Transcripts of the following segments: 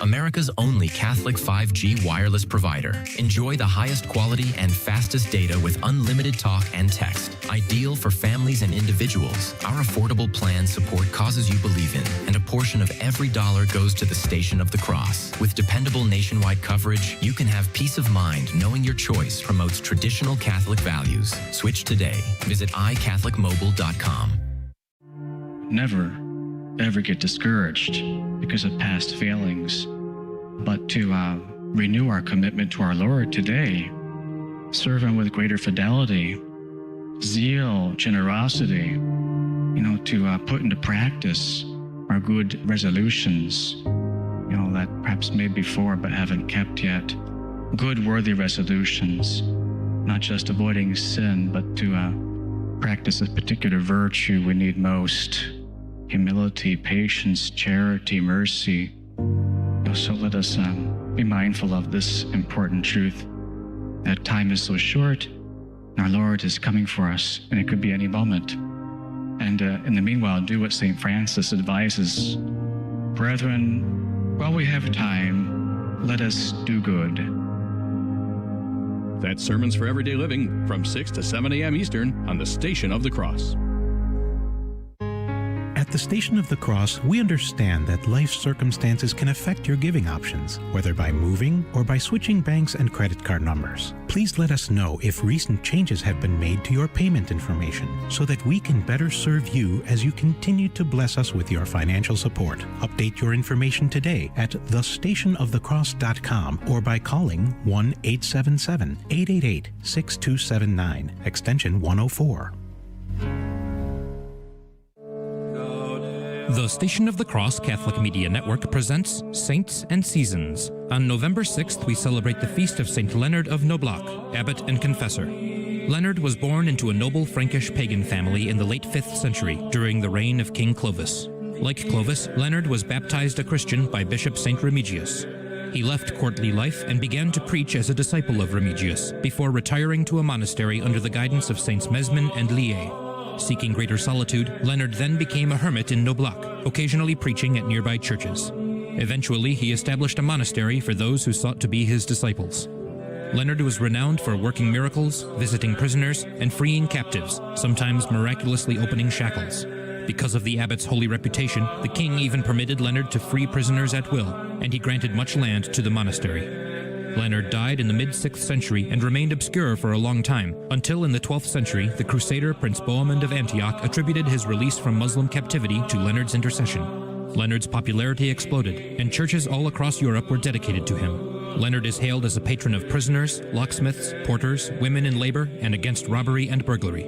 America's only Catholic 5G wireless provider. Enjoy the highest quality and fastest data with unlimited talk and text. Ideal for families and individuals, our affordable plan support causes you believe in, and a portion of every dollar goes to the Station of the Cross. With dependable nationwide coverage, you can have peace of mind knowing your choice promotes traditional Catholic values. Switch today. Visit iCatholicMobile.com. Never, ever get discouraged because of past failings, but to renew our commitment to our Lord today, serve Him with greater fidelity, zeal, generosity, to put into practice our good resolutions, that perhaps made before but haven't kept yet. Good, worthy resolutions, not just avoiding sin, but to practice a particular virtue we need most: humility, patience, charity, mercy. So let us be mindful of this important truth, that time is so short, and our Lord is coming for us, and it could be any moment. And in the meanwhile, do what St. Francis advises. Brethren, while we have time, let us do good. That's Sermons for Everyday Living from 6 to 7 a.m. Eastern on the Station of the Cross. At the Station of the Cross, we understand that life circumstances can affect your giving options, whether by moving or by switching banks and credit card numbers. Please let us know if recent changes have been made to your payment information so that we can better serve you as you continue to bless us with your financial support. Update your information today at thestationofthecross.com or by calling 1-877-888-6279, extension 104. The Station of the Cross Catholic Media Network presents Saints and Seasons. On November 6th, we celebrate the feast of St. Leonard of Noblac, abbot and confessor. Leonard was born into a noble Frankish pagan family in the late 5th century during the reign of King Clovis. Like Clovis, Leonard was baptized a Christian by Bishop St. Remigius. He left courtly life and began to preach as a disciple of Remigius before retiring to a monastery under the guidance of Saints Mesmin and Lié. Seeking greater solitude, Leonard then became a hermit in Noblac, occasionally preaching at nearby churches. Eventually, he established a monastery for those who sought to be his disciples. Leonard was renowned for working miracles, visiting prisoners, and freeing captives, sometimes miraculously opening shackles. Because of the abbot's holy reputation, the king even permitted Leonard to free prisoners at will, and he granted much land to the monastery. Leonard died in the mid-6th century and remained obscure for a long time, until in the 12th century, the crusader Prince Bohemond of Antioch attributed his release from Muslim captivity to Leonard's intercession. Leonard's popularity exploded, and churches all across Europe were dedicated to him. Leonard is hailed as a patron of prisoners, locksmiths, porters, women in labor, and against robbery and burglary.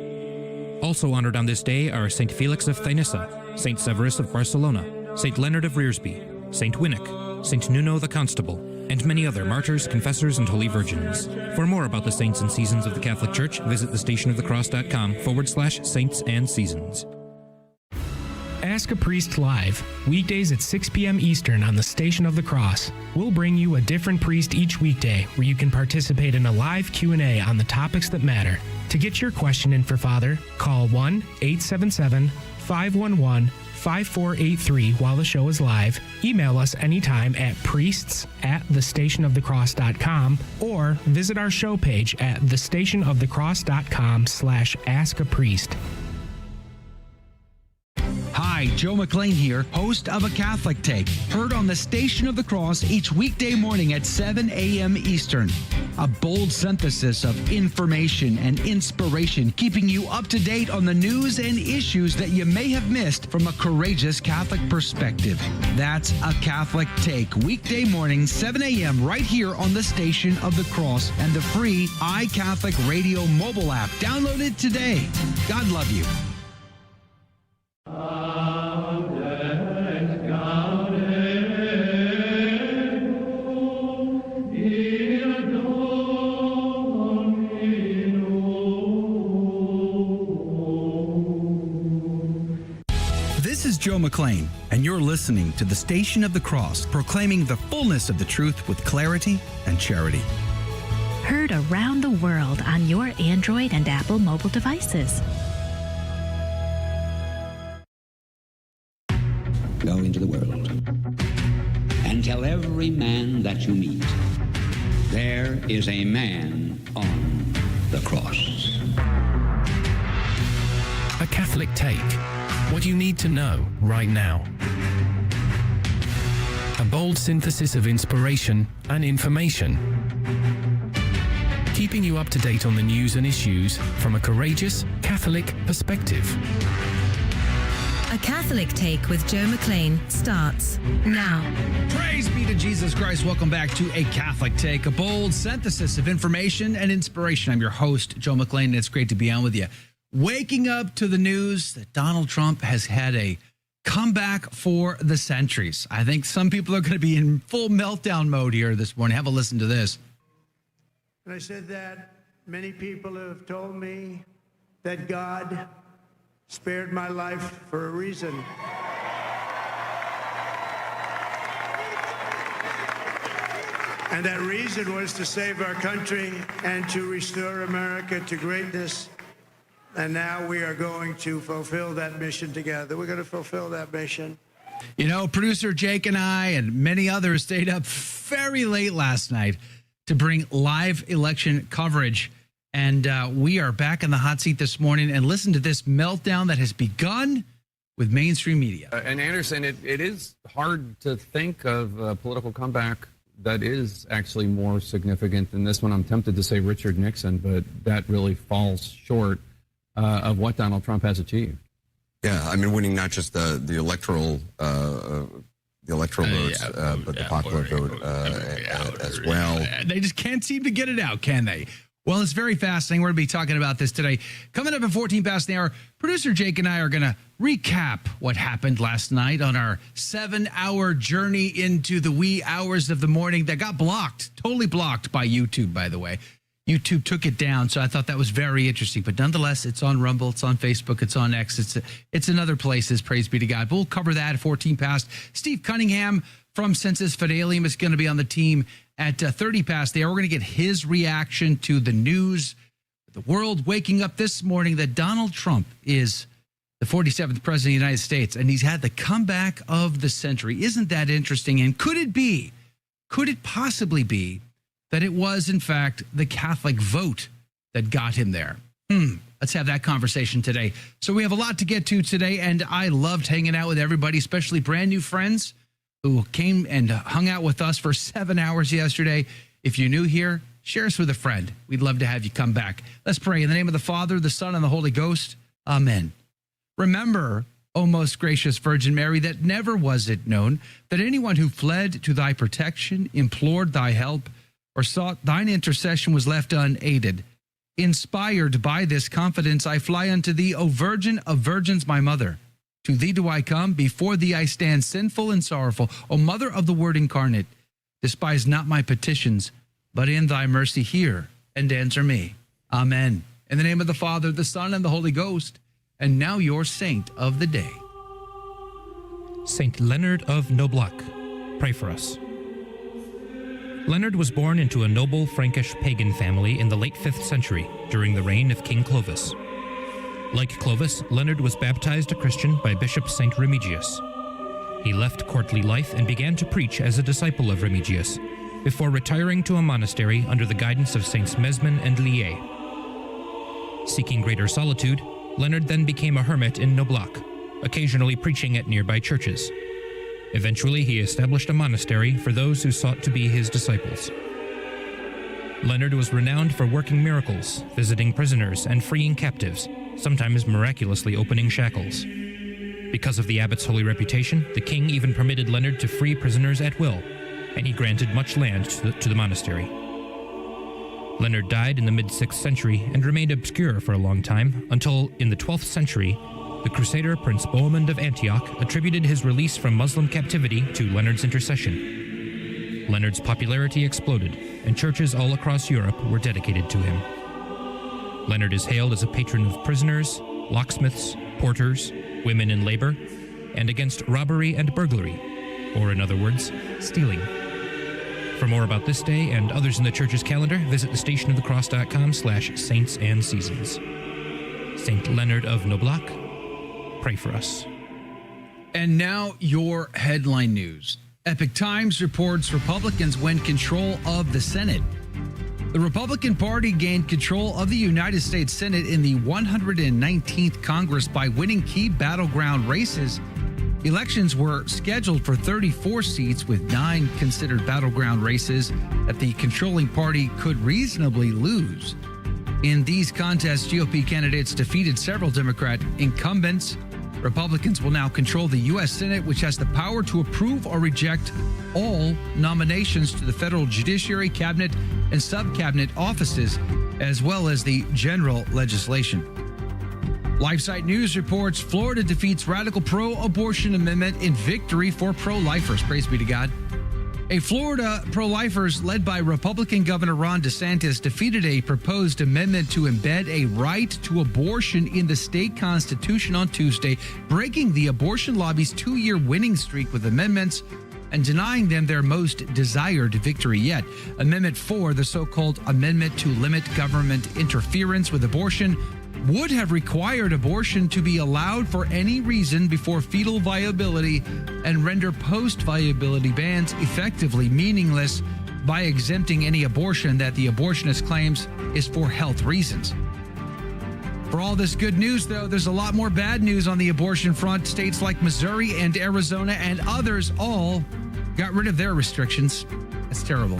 Also honored on this day are St. Felix of Thainissa, St. Severus of Barcelona, St. Leonard of Rearsby, St. Winick, St. Nuno the Constable, and many other martyrs, confessors, and holy virgins. For more about the saints and seasons of the Catholic Church, visit thestationofthecross.com/saints and seasons. Ask a Priest Live, weekdays at 6 p.m. Eastern on the Station of the Cross. We'll bring you a different priest each weekday where you can participate in a live Q&A on the topics that matter. To get your question in for Father, call 1-877-511-5483 while the show is live. Email us anytime at priests@thestationofthecross.com or visit our show page at thestationofthecross.com/askapriest. Hi, Joe McLean here, host of A Catholic Take, heard on the Station of the Cross each weekday morning at 7 a.m. Eastern. A bold synthesis of information and inspiration, keeping you up to date on the news and issues that you may have missed from a courageous Catholic perspective. That's A Catholic Take, weekday morning, 7 a.m. right here on the Station of the Cross and the free iCatholic Radio mobile app. Download it today. God love you. This is Joe McLean, and you're listening to the Station of the Cross, proclaiming the fullness of the truth with clarity and charity. Heard around the world on your Android and Apple mobile devices. Go into the world and and tell every man that you meet, there is a man on the cross. A Catholic Take. What you need to know right now. A bold synthesis of inspiration and information. Keeping you up to date on the news and issues from a courageous Catholic perspective. A Catholic Take with Joe McLean starts now. Praise be to Jesus Christ. Welcome back to A Catholic Take, a bold synthesis of information and inspiration. I'm your host, Joe McLean, and it's great to be on with you. Waking up to the news that Donald Trump has had a comeback for the centuries. I think some people are going to be in full meltdown mode here this morning. Have a listen to this. And I said that many people have told me that God spared my life for a reason. And that reason was to save our country and to restore America to greatness. And now we are going to fulfill that mission together. We're going to fulfill that mission. You know, producer Jake and I and many others stayed up very late last night to bring live election coverage. And we are back in the hot seat this morning. And listen to this meltdown that has begun with mainstream media. And Anderson, it is hard to think of a political comeback that is actually more significant than this one. I'm tempted to say Richard Nixon, but that really falls short of what Donald Trump has achieved. Yeah, I mean, winning not just the electoral votes, but the popular vote as well. They just can't seem to get it out, can they? Well, it's very fascinating. We're going to be talking about this today. Coming up at 14 past the hour, producer Jake and I are going to recap what happened last night on our 7-hour journey into the wee hours of the morning that got blocked, totally blocked by YouTube, by the way. YouTube took it down, so I thought that was very interesting. But nonetheless, it's on Rumble, it's on Facebook, it's on X, it's in other places, praise be to God. But we'll cover that at 14 past. Steve Cunningham from Sensus Fidelium is going to be on the team at 30 past the hour. We're going to get his reaction to the news, the world waking up this morning that Donald Trump is the 47th president of the United States, and he's had the comeback of the century. Isn't that interesting? And could it possibly be that it was, in fact, the Catholic vote that got him there? Let's have that conversation today. So we have a lot to get to today, and I loved hanging out with everybody, especially brand new friends who came and hung out with us for 7 hours yesterday. If you're new here, share us with a friend. We'd love to have you come back. Let's pray. In the name of the Father, the Son, and the Holy Ghost. Amen. Remember, O most gracious Virgin Mary, that never was it known that anyone who fled to thy protection, implored thy help, or sought thine intercession was left unaided. Inspired by this confidence, I fly unto thee, O Virgin of Virgins, my mother. To thee do I come, before thee I stand sinful and sorrowful. O Mother of the Word incarnate, despise not my petitions, but in thy mercy hear and answer me. Amen. In the name of the Father, the Son, and the Holy Ghost. And now your saint of the day. Saint Leonard of Noblac, pray for us. Leonard was born into a noble Frankish pagan family in the late 5th century during the reign of King Clovis. Like Clovis, Leonard was baptized a Christian by Bishop St. Remigius. He left courtly life and began to preach as a disciple of Remigius, before retiring to a monastery under the guidance of Saints Mesmin and Lié. Seeking greater solitude, Leonard then became a hermit in Noblac, occasionally preaching at nearby churches. Eventually, he established a monastery for those who sought to be his disciples. Leonard was renowned for working miracles, visiting prisoners, and freeing captives, sometimes miraculously opening shackles. Because of the abbot's holy reputation, the king even permitted Leonard to free prisoners at will, and he granted much land to the monastery. Leonard died in the mid-6th century and remained obscure for a long time, until in the 12th century, the Crusader Prince Bohemond of Antioch attributed his release from Muslim captivity to Leonard's intercession. Leonard's popularity exploded, and churches all across Europe were dedicated to him. Leonard is hailed as a patron of prisoners, locksmiths, porters, women in labor, and against robbery and burglary, or in other words, stealing. For more about this day and others in the church's calendar, visit thestationofthecross.com/saints-and-seasons. Saint Leonard of Noblac, pray for us. And now your headline news. Epoch Times reports Republicans win control of the Senate. The Republican Party gained control of the United States Senate in the 119th Congress by winning key battleground races. Elections were scheduled for 34 seats, with 9 considered battleground races that the controlling party could reasonably lose. In these contests, GOP candidates defeated several Democrat incumbents. Republicans will now control the U.S. Senate, which has the power to approve or reject all nominations to the federal judiciary, cabinet, and sub-cabinet offices, as well as the general legislation. LifeSite News reports Florida defeats radical pro-abortion amendment in victory for pro-lifers. Praise be to God. A Florida pro-lifers led by Republican Governor Ron DeSantis defeated a proposed amendment to embed a right to abortion in the state constitution on Tuesday, breaking the abortion lobby's 2-year winning streak with amendments and denying them their most desired victory yet. Amendment 4, the so-called Amendment to Limit Government Interference with Abortion, would have required abortion to be allowed for any reason before fetal viability and render post-viability bans effectively meaningless by exempting any abortion that the abortionist claims is for health reasons. For all this good news, though, there's a lot more bad news on the abortion front. States like Missouri and Arizona and others all got rid of their restrictions. That's terrible.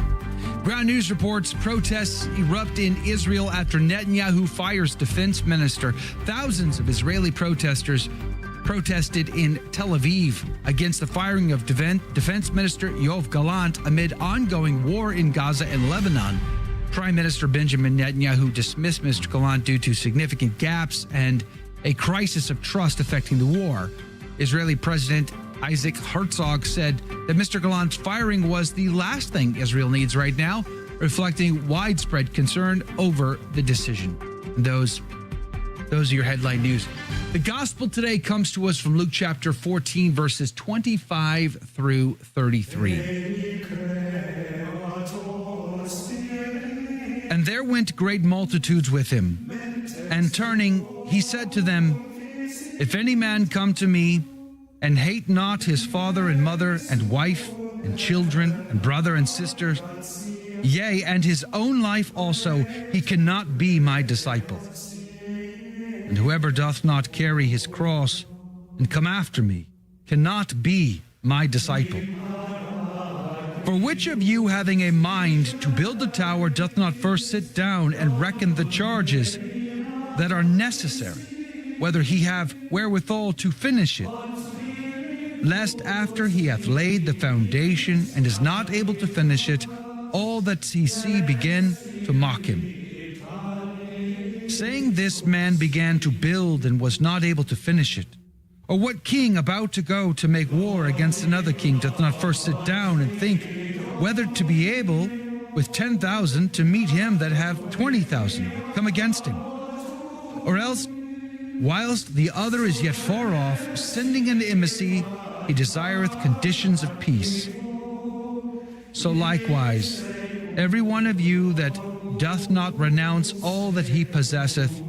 Ground News reports protests erupt in Israel after Netanyahu fires defense minister. Thousands of Israeli protesters protested in Tel Aviv against the firing of defense minister Yoav Gallant amid ongoing war in Gaza and Lebanon. Prime Minister Benjamin Netanyahu dismissed Mr. Gallant due to significant gaps and a crisis of trust affecting the war. Israeli President Isaac Herzog said that Mr. Gallant's firing was the last thing Israel needs right now, reflecting widespread concern over the decision. Those are your headline news. The gospel today comes to us from Luke chapter 14, verses 25 through 33. And there went great multitudes with him, and turning, he said to them, If any man come to me, and hate not his father and mother and wife and children and brother and sisters, yea, and his own life also, he cannot be my disciple. And whoever doth not carry his cross and come after me cannot be my disciple. For which of you, having a mind to build a tower, doth not first sit down and reckon the charges that are necessary, whether he have wherewithal to finish it? Lest after he hath laid the foundation and is not able to finish it, all that he see begin to mock him. Saying this, man began to build and was not able to finish it. Or what king about to go to make war against another king doth not first sit down and think whether to be able with 10,000 to meet him that have 20,000 come against him? Or else, whilst the other is yet far off, sending an embassy, he desireth conditions of peace. So likewise, every one of you that doth not renounce all that he possesseth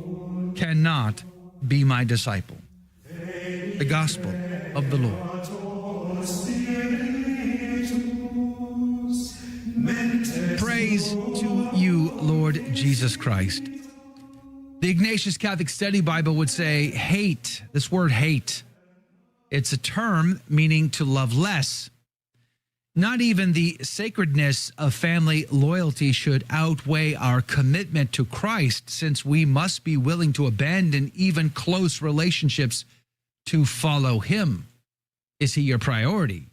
cannot be my disciple. The gospel of the Lord. Praise to you, Lord Jesus Christ. The Ignatius Catholic Study Bible would say hate, this word hate. It's a term meaning to love less. Not even the sacredness of family loyalty should outweigh our commitment to Christ, since we must be willing to abandon even close relationships to follow him. Is he your priority?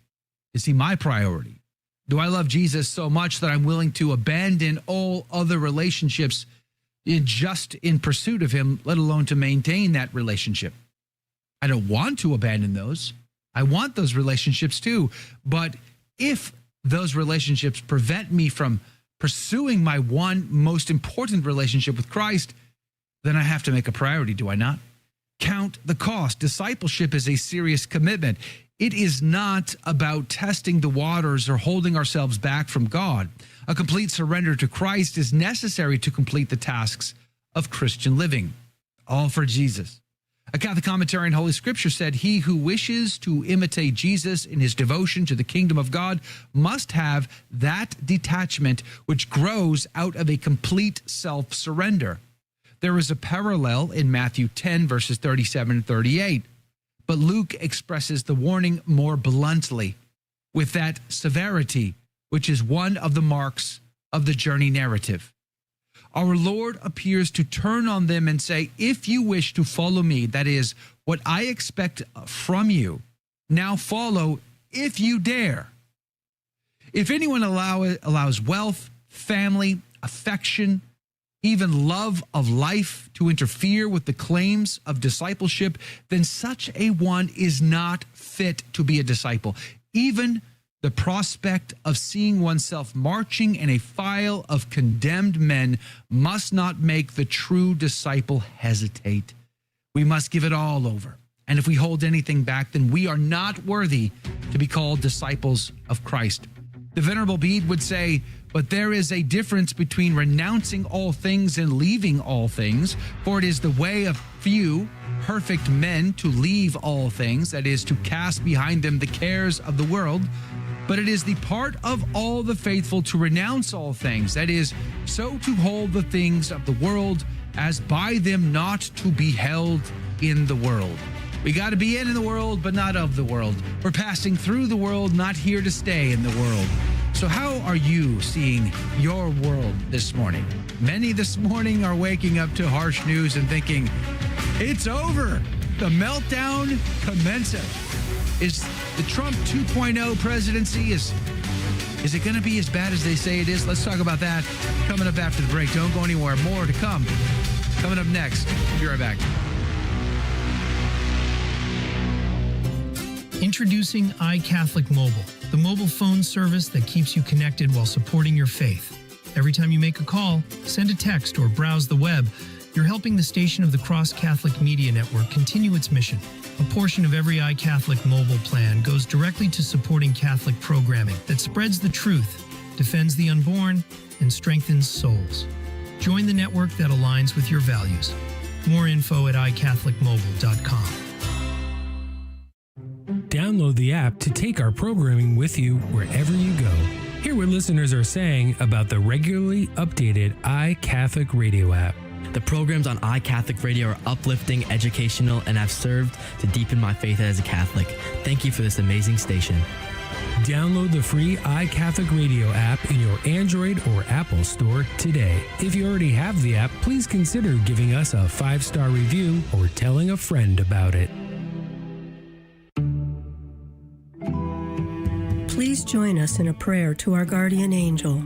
Is he my priority? Do I love Jesus so much that I'm willing to abandon all other relationships just in pursuit of him, let alone to maintain that relationship? I don't want to abandon those. I want those relationships too. But if those relationships prevent me from pursuing my one most important relationship with Christ, then I have to make a priority, do I not? Count the cost. Discipleship is a serious commitment. It is not about testing the waters or holding ourselves back from God. A complete surrender to Christ is necessary to complete the tasks of Christian living. All for Jesus. A Catholic commentary on Holy Scripture said, he who wishes to imitate Jesus in his devotion to the kingdom of God must have that detachment which grows out of a complete self-surrender. There is a parallel in Matthew 10, verses 37 and 38, but Luke expresses the warning more bluntly, with that severity, which is one of the marks of the journey narrative. Our Lord appears to turn on them and say, if you wish to follow me, that is, what I expect from you, now follow if you dare. If anyone allows wealth, family, affection, even love of life to interfere with the claims of discipleship, then such a one is not fit to be a disciple. Even the prospect of seeing oneself marching in a file of condemned men must not make the true disciple hesitate. We must give it all over. And if we hold anything back, then we are not worthy to be called disciples of Christ. The Venerable Bede would say, but there is a difference between renouncing all things and leaving all things, for it is the way of few perfect men to leave all things, that is, to cast behind them the cares of the world. But it is the part of all the faithful to renounce all things, that is, so to hold the things of the world as by them not to be held in the world. We got to be in the world, but not of the world. We're passing through the world, not here to stay in the world. So how are you seeing your world this morning? Many this morning are waking up to harsh news and thinking, it's over. The meltdown commenceth. Is the Trump 2.0 presidency, is it going to be as bad as they say it is? Let's talk about that coming up after the break. Don't go anywhere. More to come. Coming up next. We'll be right back. Introducing iCatholic Mobile, the mobile phone service that keeps you connected while supporting your faith. Every time you make a call, send a text, or browse the web, you're helping the Station of the Cross Catholic Media Network continue its mission. A portion of every iCatholic mobile plan goes directly to supporting Catholic programming that spreads the truth, defends the unborn, and strengthens souls. Join the network that aligns with your values. More info at iCatholicMobile.com. Download the app to take our programming with you wherever you go. Hear what listeners are saying about the regularly updated iCatholic Radio app. The programs on iCatholic Radio are uplifting, educational, and have served to deepen my faith as a Catholic. Thank you for this amazing station. Download the free iCatholic Radio app in your Android or Apple store today. If you already have the app, please consider giving us a 5-star review or telling a friend about it. Please join us in a prayer to our guardian angel.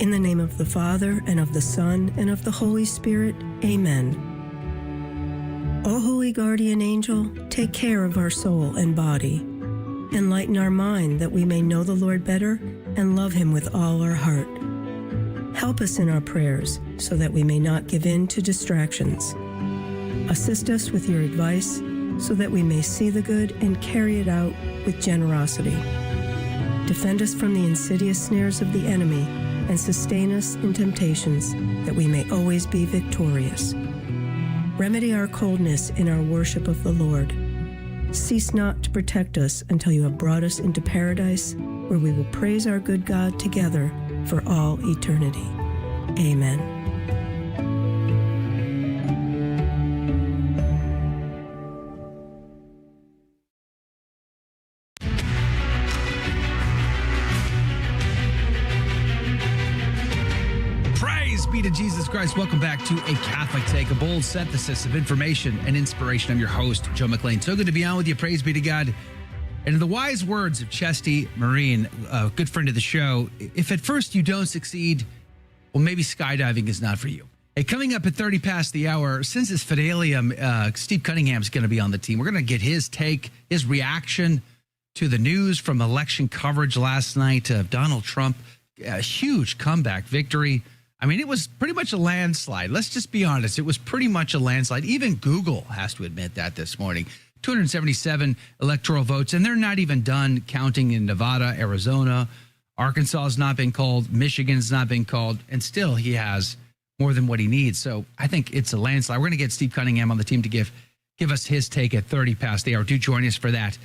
In the name of the Father, and of the Son, and of the Holy Spirit, amen. O holy guardian angel, take care of our soul and body. Enlighten our mind that we may know the Lord better and love him with all our heart. Help us in our prayers so that we may not give in to distractions. Assist us with your advice so that we may see the good and carry it out with generosity. Defend us from the insidious snares of the enemy and sustain us in temptations, that we may always be victorious. Remedy our coldness in our worship of the Lord. Cease not to protect us until you have brought us into paradise, where we will praise our good God together for all eternity. Amen. Be to Jesus Christ. Welcome back to A Catholic Take, a bold synthesis of information and inspiration. I'm your host, Joe McLean. So good to be on with you. Praise be to God. And in the wise words of Chesty Marine, a good friend of the show, if at first you don't succeed, well, maybe skydiving is not for you. Hey, coming up at 30 past the hour, Sensus Fidelium, Steve Cunningham is going to be on the team. We're going to get his take, his reaction to the news from election coverage last night of Donald Trump. A huge comeback victory. I mean, it was pretty much a landslide. Let's just be honest. It was pretty much a landslide. Even Google has to admit that this morning. 277 electoral votes, and they're not even done counting in Nevada, Arizona. Arkansas has not been called. Michigan's not been called. And still, he has more than what he needs. So I think it's a landslide. We're going to get Steve Cunningham on the team to give give us his take at 30 past the hour. Do join us for that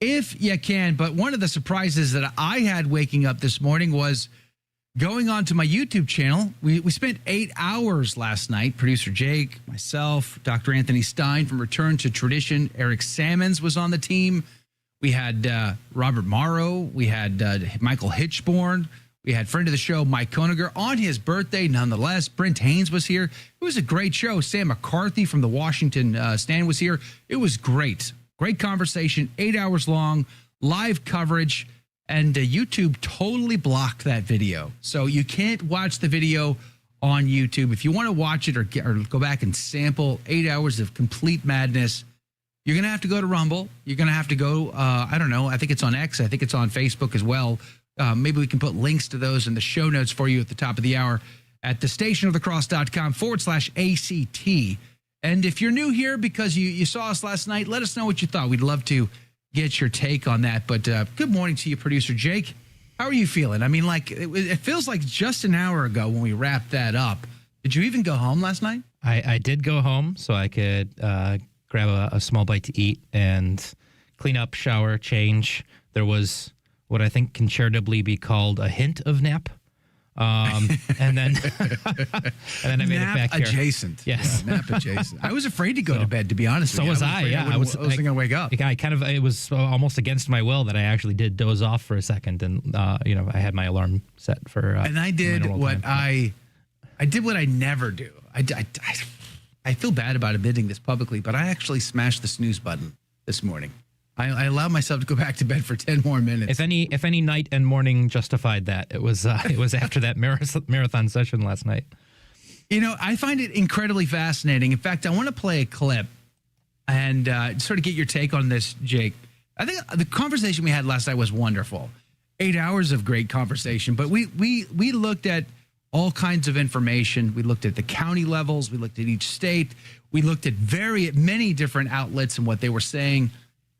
if you can. But one of the surprises that I had waking up this morning was going on to my YouTube channel. We spent 8 hours last night. Producer Jake, myself, Dr. Anthony Stein from Return to Tradition. Eric Sammons was on the team. We had Robert Morrow. We had Michael Hitchborn. We had friend of the show, Mike Koniger, on his birthday, nonetheless. Brent Haynes was here. It was a great show. Sam McCarthy from the Washington Stand was here. It was great. Great conversation, 8 hours long, live coverage, and YouTube totally blocked that video. So you can't watch the video on YouTube. If you want to watch it or go back and sample 8 hours of complete madness, you're going to have to go to Rumble. You're going to have to go, I don't know, I think it's on X. I think it's on Facebook as well. Maybe we can put links to those in the show notes for you at the top of the hour at thestationofthecross.com/ACT. And if you're new here because you saw us last night, let us know what you thought. We'd love to get your take on that. But good morning to you, Producer Jake. How are you feeling? I mean, like, it feels like just an hour ago when we wrapped that up. Did you even go home last night? I did go home so I could grab a small bite to eat and clean up, shower, change. There was what I think can charitably be called a hint of nap. And then I made nap it back here. Adjacent. Yes. Yeah, nap adjacent. I was afraid to go to bed, to be honest with you. So was I. Yeah. I was going to wake up. It was almost against my will that I actually did doze off for a second. And, I had my alarm set for. And I did what I did what I never do. I feel bad about admitting this publicly, but I actually smashed the snooze button this morning. I allowed myself to go back to bed for 10 more minutes. If any night and morning justified that, it was after that marathon session last night. You know, I find it incredibly fascinating. In fact, I want to play a clip and sort of get your take on this, Jake. I think the conversation we had last night was wonderful. 8 hours of great conversation, but we looked at all kinds of information. We looked at the county levels. We looked at each state. We looked at many different outlets and what they were saying.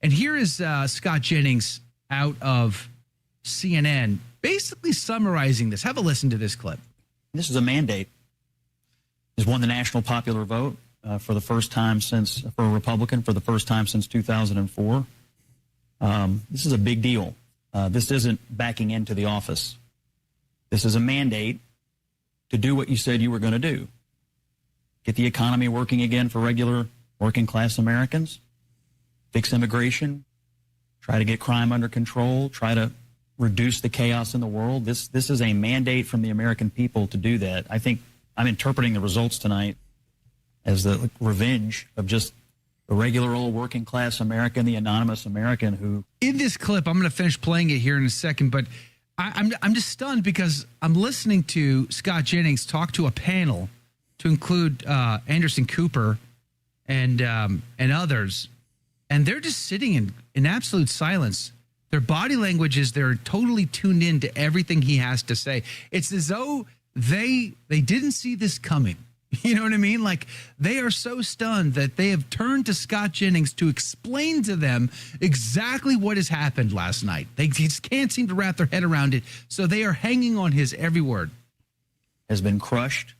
And here is Scott Jennings out of CNN basically summarizing this. Have a listen to this clip. This is a mandate. Has won the national popular vote for the first time for a Republican for the first time since 2004. This is a big deal. This isn't backing into the office. This is a mandate to do what you said you were going to do. Get the economy working again for regular working class Americans. Fix immigration, try to get crime under control, try to reduce the chaos in the world. This is a mandate from the American people to do that. I think I'm interpreting the results tonight as the revenge of just the regular old working class American, the anonymous American who... In this clip, I'm going to finish playing it here in a second, but I'm just stunned because I'm listening to Scott Jennings talk to a panel to include Anderson Cooper and others. And they're just sitting in absolute silence. Their body language is they're totally tuned in to everything he has to say. It's as though they didn't see this coming. You know what I mean? Like, they are so stunned that they have turned to Scott Jennings to explain to them exactly what has happened last night. They just can't seem to wrap their head around it. So they are hanging on his every word. Has been crushed,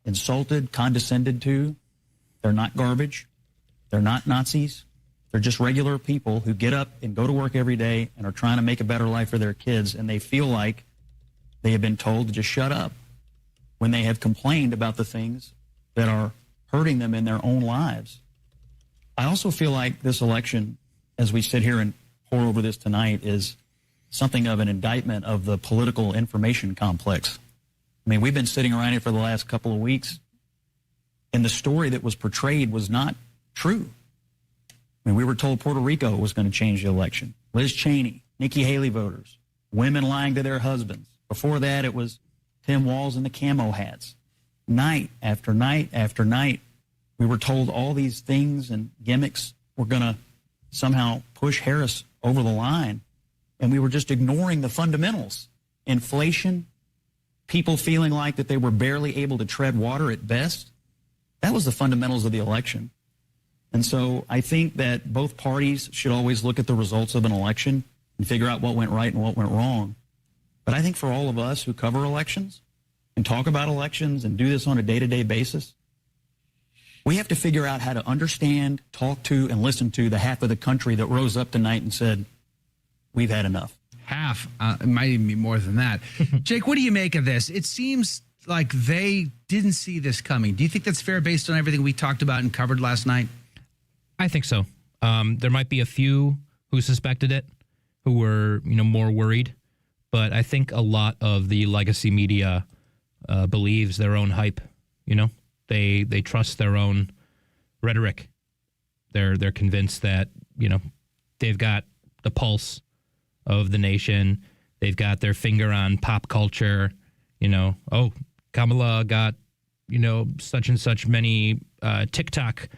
insulted, condescended to. They're not garbage. They're not Nazis. They're just regular people who get up and go to work every day and are trying to make a better life for their kids, and they feel like they have been told to just shut up when they have complained about the things that are hurting them in their own lives. I also feel like this election, as we sit here and pour over this tonight, is something of an indictment of the political information complex. I mean, we've been sitting around here for the last couple of weeks, and the story that was portrayed was not true. I mean, we were told Puerto Rico was going to change the election. Liz Cheney, Nikki Haley voters, women lying to their husbands. Before that, it was Tim Walz and the camo hats. Night after night after night, we were told all these things and gimmicks were going to somehow push Harris over the line, and we were just ignoring the fundamentals. Inflation, people feeling like that they were barely able to tread water at best. That was the fundamentals of the election. And so I think that both parties should always look at the results of an election and figure out what went right and what went wrong. But I think for all of us who cover elections and talk about elections and do this on a day-to-day basis, We have to figure out how to understand, talk to, and listen to the half of the country that rose up tonight and said, we've had enough. Half. It might even be more than that. Jake, what do you make of this? It seems like they didn't see this coming. Do you think that's fair based on everything we talked about and covered last night? I think so. There might be a few who suspected it, who were, more worried. But I think a lot of the legacy media believes their own hype. They trust their own rhetoric. They're convinced that they've got the pulse of the nation. They've got their finger on pop culture. Kamala got such and such many TikTok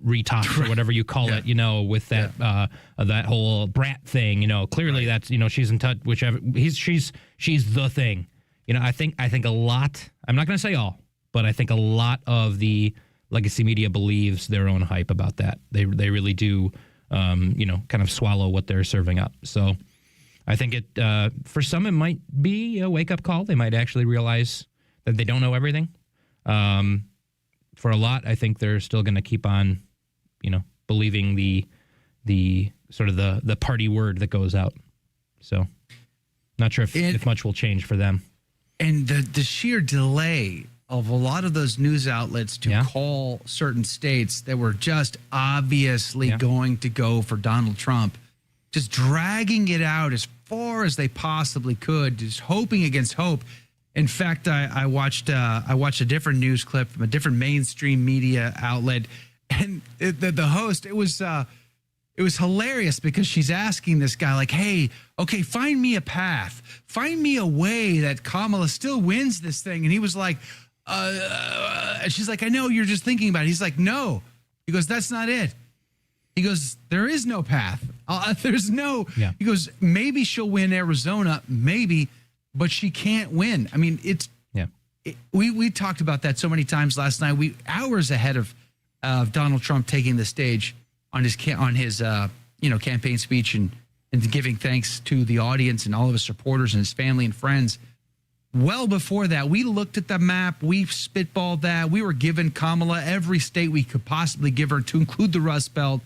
retweets or whatever you call it. With that that whole brat thing. Clearly that's she's in touch. Whichever she's the thing. I think a lot. I'm not going to say all, but I think a lot of the legacy media believes their own hype about that. They really do, kind of swallow what they're serving up. So I think it for some it might be a wake up call. They might actually realize that they don't know everything. For a lot, I think they're still going to keep on, believing the sort of the party word that goes out. So not sure if much will change for them. And the sheer delay of a lot of those news outlets to call certain states that were just obviously going to go for Donald Trump, just dragging it out as far as they possibly could, just hoping against hope. In fact, I watched a different news clip from a different mainstream media outlet, and the host, it was hilarious because she's asking this guy like, "Hey, okay, find me a path, find me a way that Kamala still wins this thing," and he was like, and she's like, "I know you're just thinking about it." He's like, "No," he goes, "That's not it." He goes, "There is no path. There's no." Yeah. He goes, "Maybe she'll win Arizona, maybe." But she can't win. I mean, we talked about that so many times last night. Hours ahead of Donald Trump taking the stage on his campaign speech and giving thanks to the audience and all of his supporters and his family and friends. Well before that, we looked at the map. We spitballed that. We were giving Kamala every state we could possibly give her, to include the Rust Belt.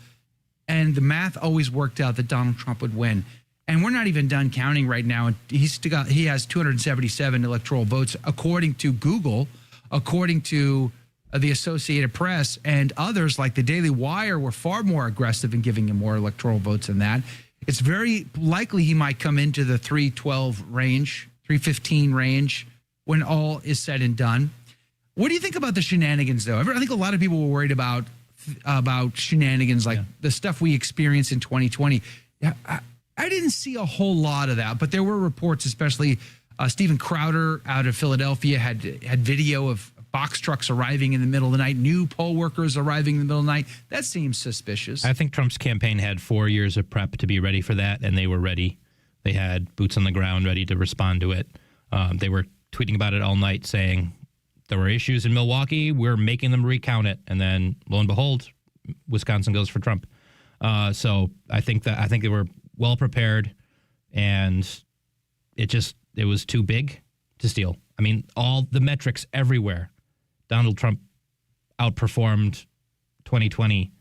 And the math always worked out that Donald Trump would win. And we're not even done counting right now. And he has 277 electoral votes, according to Google, according to the Associated Press, and others like the Daily Wire were far more aggressive in giving him more electoral votes than that. It's very likely he might come into the 312 range, 315 range when all is said and done. What do you think about the shenanigans, though? I think a lot of people were worried about shenanigans, like the stuff we experienced in 2020. I didn't see a whole lot of that, but there were reports, especially Steven Crowder out of Philadelphia had video of box trucks arriving in the middle of the night, new poll workers arriving in the middle of the night. That seems suspicious. I think Trump's campaign had 4 years of prep to be ready for that, and they were ready. They had boots on the ground ready to respond to it. They were tweeting about it all night, saying there were issues in Milwaukee, we're making them recount it. And then, lo and behold, Wisconsin goes for Trump. So I think they were well prepared, and it was too big to steal. I mean, all the metrics everywhere. Donald Trump outperformed 2020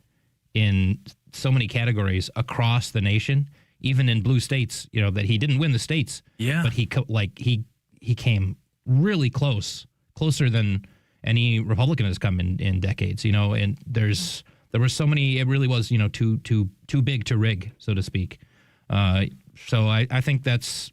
in so many categories across the nation, even in blue states, that he didn't win the states. Yeah. But he came really closer than any Republican has come in decades, and there were so many, it really was, too big to rig, so to speak. So I think that's,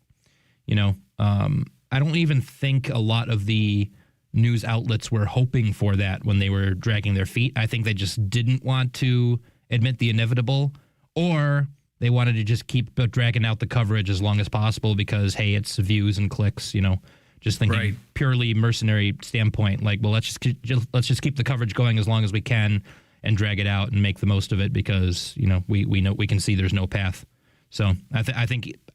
I don't even think a lot of the news outlets were hoping for that when they were dragging their feet. I think they just didn't want to admit the inevitable, or they wanted to just keep dragging out the coverage as long as possible because, hey, it's views and clicks, just thinking purely mercenary standpoint. Like, well, let's just keep the coverage going as long as we can and drag it out and make the most of it because, we know we can see there's no path. So I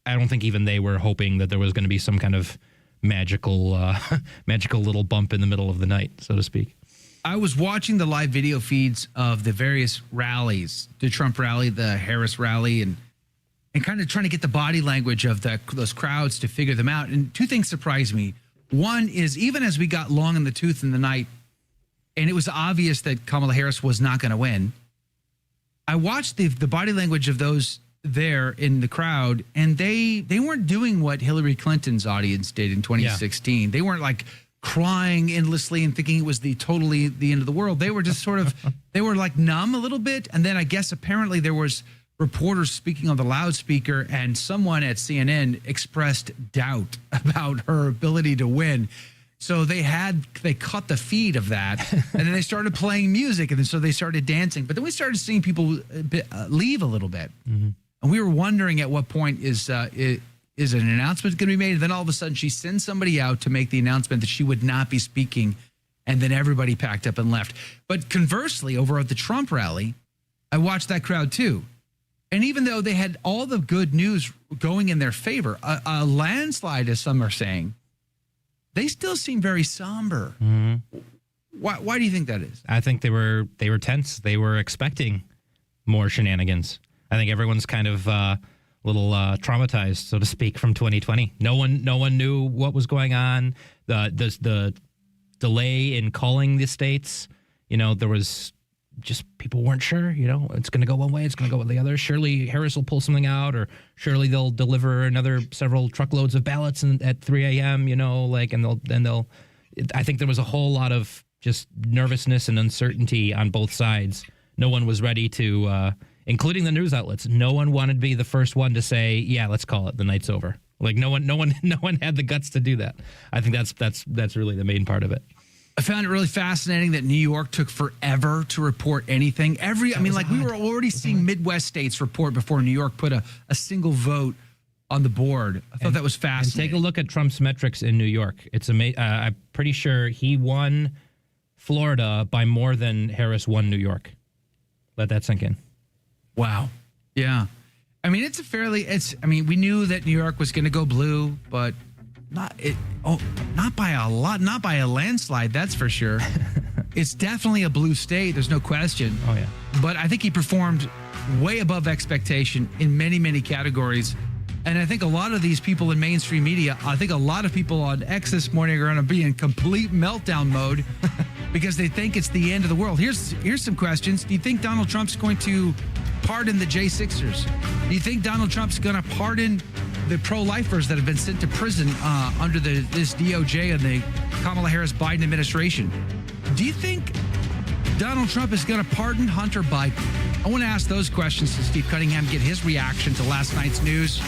don't think even they were hoping that there was going to be some kind of magical little bump in the middle of the night, so to speak. I was watching the live video feeds of the various rallies, the Trump rally, the Harris rally, and kind of trying to get the body language of those crowds to figure them out. And two things surprised me. One is, even as we got long in the tooth in the night, and it was obvious that Kamala Harris was not going to win. I watched the body language of those there in the crowd, and they weren't doing what Hillary Clinton's audience did in 2016. Yeah. They weren't like crying endlessly and thinking it was totally the end of the world. They were just sort of, they were like numb a little bit. And then I guess apparently there was reporters speaking on the loudspeaker, and someone at CNN expressed doubt about her ability to win. So they cut the feed of that, and then they started playing music, and then so they started dancing. But then we started seeing people leave a little bit, and we were wondering at what point is an announcement going to be made? And then all of a sudden, she sends somebody out to make the announcement that she would not be speaking, and then everybody packed up and left. But conversely, over at the Trump rally, I watched that crowd too. And even though they had all the good news going in their favor, a landslide, as some are saying, they still seem very somber. Why do you think that is? I think they were tense. They were expecting more shenanigans. I think everyone's kind of a little traumatized, so to speak, from 2020. No one knew what was going on. The delay in calling the states, there was just people weren't sure, it's going to go one way, it's going to go the other. Surely Harris will pull something out, or surely they'll deliver several truckloads of ballots at 3 a.m., and they'll I think there was a whole lot of just nervousness and uncertainty on both sides. No one was ready to, including the news outlets. No one wanted to be the first one to say, yeah, let's call it, the night's over. Like no one had the guts to do that. I think that's really the main part of it. I found it really fascinating that New York took forever to report anything. We were already seeing Midwest states report before New York put a single vote on the board. I thought that was fascinating. And take a look at Trump's metrics in New York. It's amazing. I'm pretty sure he won Florida by more than Harris won New York. Let that sink in. Wow. Yeah. I mean, we knew that New York was going to go blue, but not by a lot, not by a landslide, that's for sure. It's definitely a blue state, there's no question. Oh, yeah. But I think he performed way above expectation in many, many categories. And I think a lot of these people in mainstream media, I think a lot of people on X this morning are going to be in complete meltdown mode because they think it's the end of the world. Here's some questions. Do you think Donald Trump's going to pardon the J6ers? Do you think Donald Trump's going to pardon the pro-lifers that have been sent to prison under this DOJ and the Kamala Harris-Biden administration? Do you think Donald Trump is going to pardon Hunter Biden? I want to ask those questions to Steve Cunningham, get his reaction to last night's news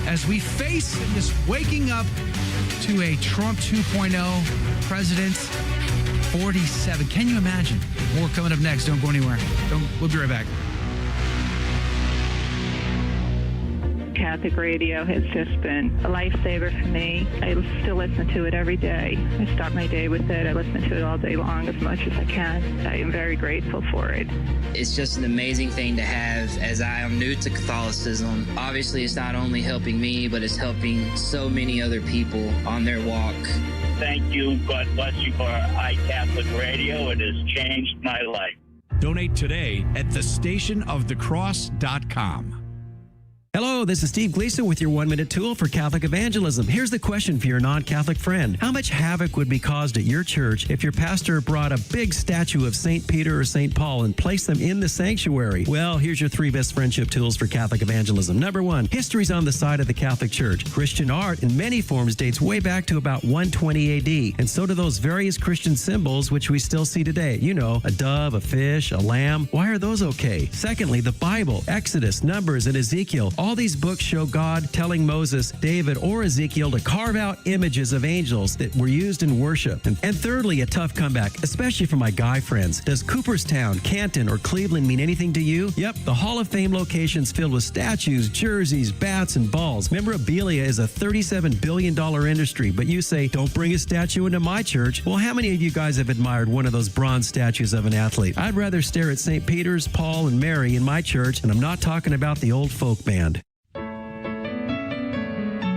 as we face this waking up to a Trump 2.0 president, 47. Can you imagine? More coming up next. Don't go anywhere. We'll be right back. Catholic radio has just been a lifesaver for me. I still listen to it every day. I start my day with it. I listen to it all day long as much as I can. I am very grateful for it. It's just an amazing thing to have, as I am new to Catholicism. Obviously, it's not only helping me, but it's helping so many other people on their walk. Thank you. God bless you for iCatholic Radio. It has changed my life. Donate today at thestationofthecross.com. Hello, this is Steve Gleason with your 1-minute tool for Catholic evangelism. Here's the question for your non-Catholic friend. How much havoc would be caused at your church if your pastor brought a big statue of St. Peter or St. Paul and placed them in the sanctuary? Well, here's your 3 best friendship tools for Catholic evangelism. Number 1, history's on the side of the Catholic Church. Christian art in many forms dates way back to about 120 AD, and so do those various Christian symbols which we still see today. A dove, a fish, a lamb. Why are those okay? Secondly, the Bible, Exodus, Numbers, and Ezekiel. All these books show God telling Moses, David, or Ezekiel to carve out images of angels that were used in worship. And thirdly, a tough comeback, especially for my guy friends. Does Cooperstown, Canton, or Cleveland mean anything to you? Yep, the Hall of Fame location's filled with statues, jerseys, bats, and balls. Memorabilia is a $37 billion industry, but you say, don't bring a statue into my church. Well, how many of you guys have admired one of those bronze statues of an athlete? I'd rather stare at St. Peter's, Paul, and Mary in my church, and I'm not talking about the old folk band.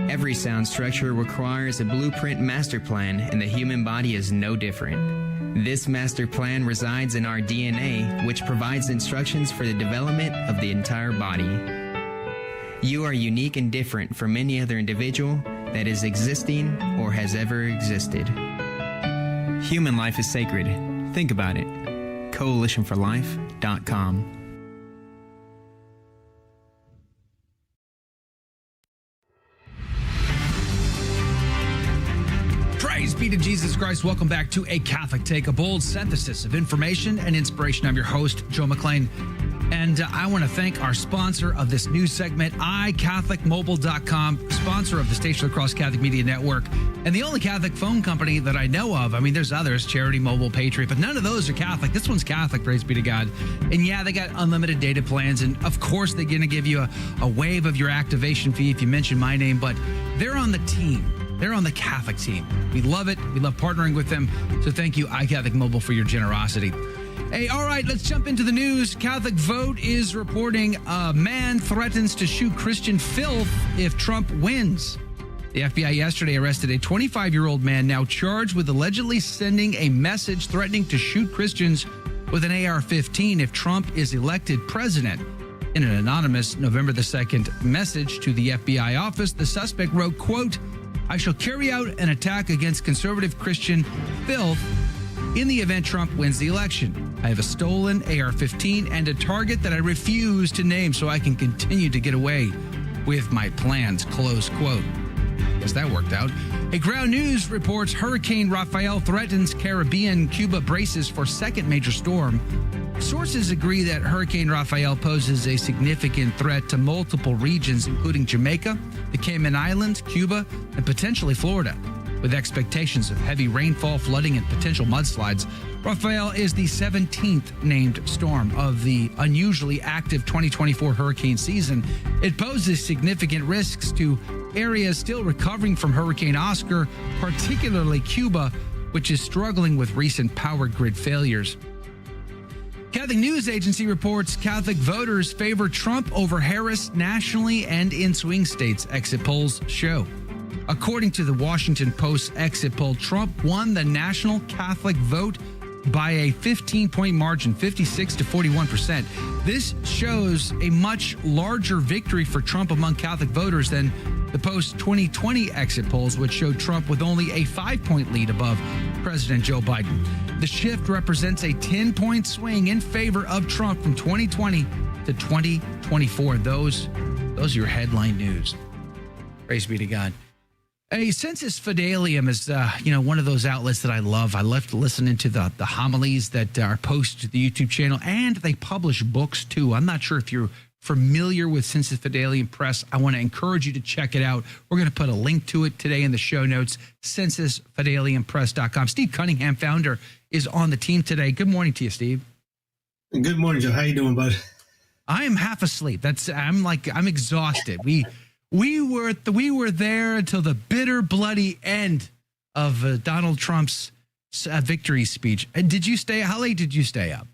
Every sound structure requires a blueprint master plan, and the human body is no different. This master plan resides in our DNA, which provides instructions for the development of the entire body. You are unique and different from any other individual that is existing or has ever existed. Human life is sacred. Think about it. coalitionforlife.com. Praise be to Jesus Christ. Welcome back to A Catholic Take, a bold synthesis of information and inspiration. I'm your host, Joe McClain. And I want to thank our sponsor of this news segment, iCatholicMobile.com, sponsor of the Station of the Cross Catholic Media Network, and the only Catholic phone company that I know of. I mean, there's others, Charity, Mobile, Patriot, but none of those are Catholic. This one's Catholic, praise be to God. And yeah, they got unlimited data plans, and of course, they're going to give you a waive of your activation fee if you mention my name, but they're on the team. They're on the Catholic team. We love it. We love partnering with them. So thank you, iCatholic Mobile, for your generosity. Hey, all right, let's jump into the news. Catholic Vote is reporting a man threatens to shoot Christian filth if Trump wins. The FBI yesterday arrested a 25-year-old man now charged with allegedly sending a message threatening to shoot Christians with an AR-15 if Trump is elected president. In an anonymous November the 2nd message to the FBI office, the suspect wrote, quote, "I shall carry out an attack against conservative Christian filth in the event Trump wins the election. I have a stolen AR-15 and a target that I refuse to name so I can continue to get away with my plans," close quote. Guess that worked out. A Ground News reports Hurricane Rafael threatens Caribbean Cuba braces for second major storm. Sources agree that Hurricane Rafael poses a significant threat to multiple regions, including Jamaica, the Cayman Islands, Cuba, and potentially Florida. With expectations of heavy rainfall, flooding, and potential mudslides, Rafael is the 17th named storm of the unusually active 2024 hurricane season. It poses significant risks to areas still recovering from Hurricane Oscar, particularly Cuba, which is struggling with recent power grid failures. Catholic News Agency reports Catholic voters favor Trump over Harris nationally and in swing states, exit polls show. According to the Washington Post exit poll, Trump won the national Catholic vote by a 15-point margin, 56 to 41%. This shows a much larger victory for Trump among Catholic voters than the Post 2020 exit polls, which showed Trump with only a 5-point lead above President Joe Biden. The shift represents a 10-point swing in favor of Trump from 2020 to 2024. Those are your headline news. Praise be to God. A Sensus Fidelium is, one of those outlets that I love. I love listening to the homilies that are posted to the YouTube channel, and they publish books too. I'm not sure if you're familiar with Sensus Fidelium Press. I want to encourage you to check it out. We're going to put a link to it today in the show notes, sensusfideliumpress.com. Steve Cunningham, founder, is on the team today. Good morning to you, Steve. Good morning, Joe. How you doing, bud? I am half asleep. I'm exhausted. We were there until the bitter, bloody end of Donald Trump's victory speech. Did you stay? How late did you stay up?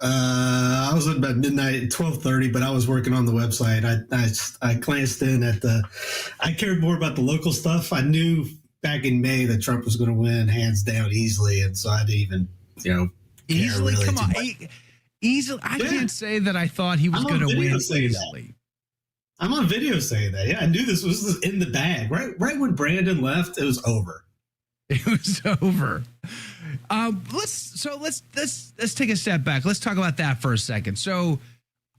I was at about midnight, 12:30, but I was working on the website. I glanced in at I cared more about the local stuff. I knew back in May that Trump was going to win hands down easily, and so I didn't even, easily. Really Come on, easily. I can't say that I thought he was going to win easily. I'm on video saying that. Yeah, I knew this was in the bag. Right when Brandon left, it was over. It was over. Let's take a step back. Let's talk about that for a second. So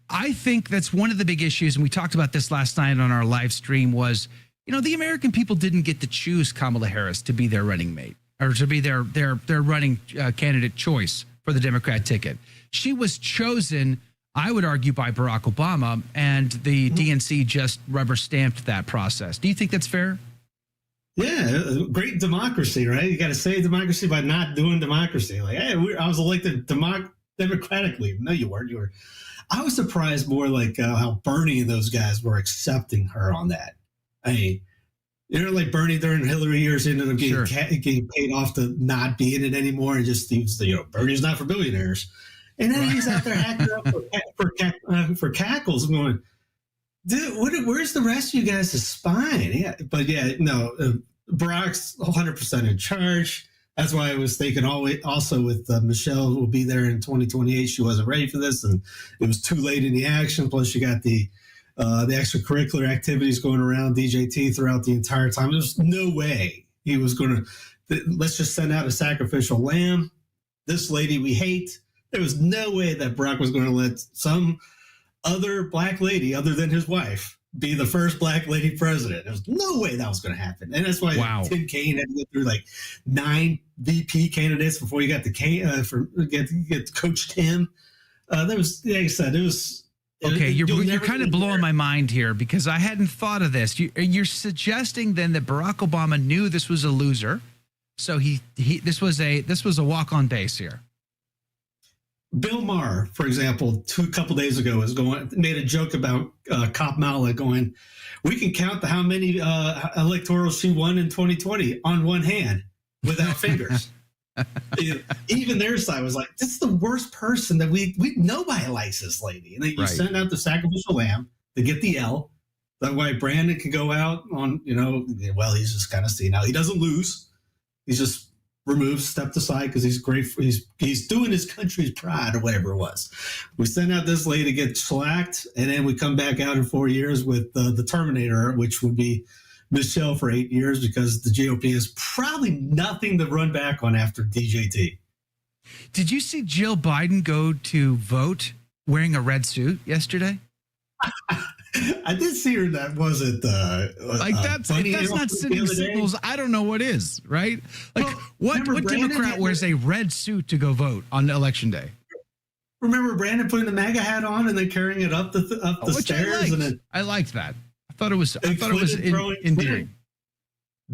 I think that's one of the big issues, and we talked about this last night on our live stream, was, the American people didn't get to choose Kamala Harris to be their running mate or to be their running candidate choice for the Democrat ticket. She was chosen, I would argue, by Barack Obama, and the DNC just rubber stamped that process. Do you think that's fair? Yeah, great democracy, right? You got to save democracy by not doing democracy. Like, hey, I was elected democratically. No, you weren't. I was surprised more like how Bernie and those guys were accepting her on that. I mean, like Bernie during Hillary years ended up getting paid off to not be in it anymore, and just Bernie's not for billionaires. And then he's out there hacking up for cackles. I'm going, dude, where's the rest of you guys' spine? Yeah, but Barack's 100% in charge. That's why I was thinking also with Michelle will be there in 2028. She wasn't ready for this, and it was too late in the action. Plus, you got the extracurricular activities going around DJT throughout the entire time. There's no way he was going to. Let's just send out a sacrificial lamb. this lady we hate. There was no way that Barack was going to let some other black lady other than his wife be the first black lady president. There was no way that was going to happen. And that's why Tim Kaine had to go through like 9 VP candidates before you got the get Coach Tim. There was, like I said, it was. Okay, you're kind of blowing my mind here because I hadn't thought of this. You're suggesting then that Barack Obama knew this was a loser, so this was a walk on base here. Bill Maher, for example, a couple days ago made a joke about Kamala going, we can count how many electorals she won in 2020 on one hand without fingers. Even their side was like, this is the worst person that nobody likes this lady. And then you send out the sacrificial lamb to get the L. That way Brandon can go out on, well, he's just kind of senile. He doesn't lose. He's just removed, stepped aside because he's great. He's doing his country's pride or whatever it was. We send out this lady to get slacked, and then we come back out in 4 years with the Terminator, which would be Michelle for 8 years because the GOP has probably nothing to run back on after DJT. Did you see Jill Biden go to vote wearing a red suit yesterday? I did see her. That wasn't that's not sending signals. I don't know what is, right? Like what Democrat wears a red suit to go vote on election day? Remember Brandon putting the MAGA hat on and then carrying it up the stairs, I liked that. I thought it was endearing.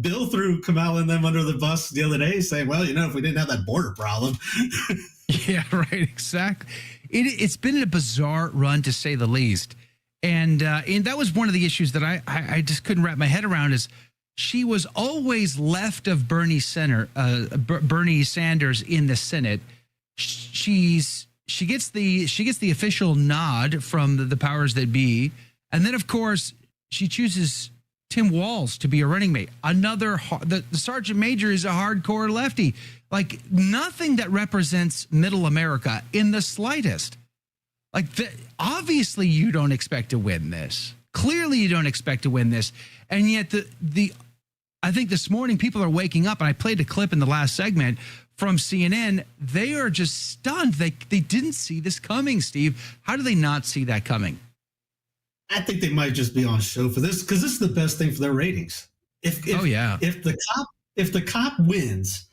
Bill threw Kamala and them under the bus the other day, saying, "Well, if we didn't have that border problem." Yeah, right. Exactly. It's been a bizarre run to say the least. And that was one of the issues that I just couldn't wrap my head around is she was always left of Bernie Sanders in the Senate. She gets the official nod from the powers that be. And then, of course, she chooses Tim Walz to be a running mate. The Sergeant Major is a hardcore lefty. Like nothing that represents middle America in the slightest. Like, obviously, you don't expect to win this. Clearly, you don't expect to win this. And yet, I think this morning, people are waking up, and I played a clip in the last segment from CNN. They are just stunned. They didn't see this coming, Steve. How do they not see that coming? I think they might just be on show for this because this is the best thing for their ratings. If the cop wins,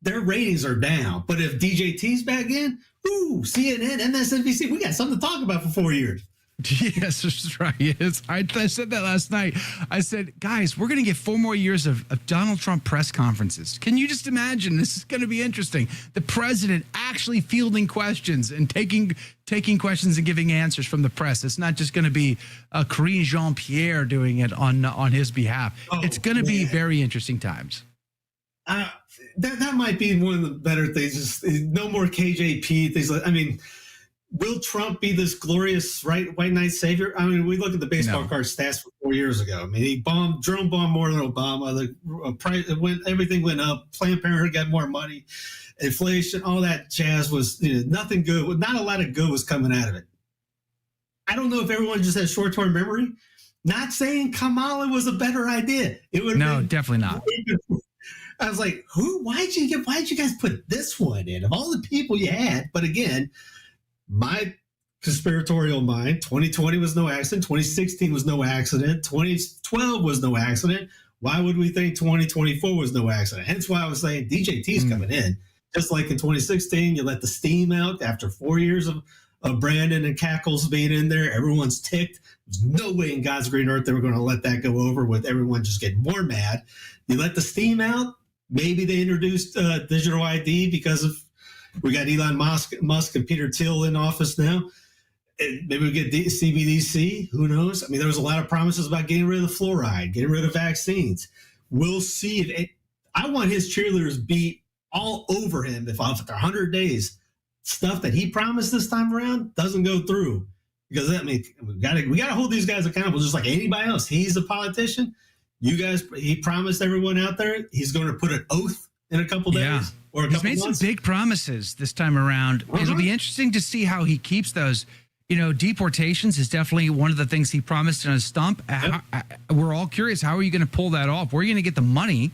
their ratings are down. But if DJT's back in, CNN, MSNBC, we got something to talk about for 4 years. Yes, that's right. Yes. I said that last night. I said, guys, we're going to get 4 more years of Donald Trump press conferences. Can you just imagine? This is going to be interesting. The president actually fielding questions and taking questions and giving answers from the press. It's not just going to be Karine Jean-Pierre doing it on his behalf. It's going to be very interesting times. That might be one of the better things. Just no more KJP things. Will Trump be this glorious white knight savior? I mean, we look at the baseball card stats from 4 years ago. I mean, he drone bombed more than Obama. The price everything went up. Planned Parenthood got more money. Inflation, all that jazz was nothing good. Not a lot of good was coming out of it. I don't know if everyone just has short-term memory. Not saying Kamala was a better idea. Definitely not. I was like, why'd you guys put this one in of all the people you had? But again, my conspiratorial mind, 2020 was no accident. 2016 was no accident. 2012 was no accident. Why would we think 2024 was no accident? Hence why I was saying DJT's coming in. Just like in 2016, you let the steam out after 4 years of Brandon and Cackles being in there. Everyone's ticked. There's no way in God's green earth they were going to let that go over with everyone just getting more mad. You let the steam out. Maybe they introduced digital ID because we got Elon Musk and Peter Thiel in office now. Maybe we get CBDC. Who knows? I mean, there was a lot of promises about getting rid of the fluoride, getting rid of vaccines. We'll see. I want his cheerleaders be all over him if after 100 days, stuff that he promised this time around doesn't go through. Because we got to hold these guys accountable just like anybody else. He's a politician. He promised everyone out there he's going to put an oath in a couple days or a couple months. He's made some big promises this time around. It'll be interesting to see how he keeps those. Deportations is definitely one of the things he promised in his stump. Yep. We're all curious. How are you going to pull that off? Where are you going to get the money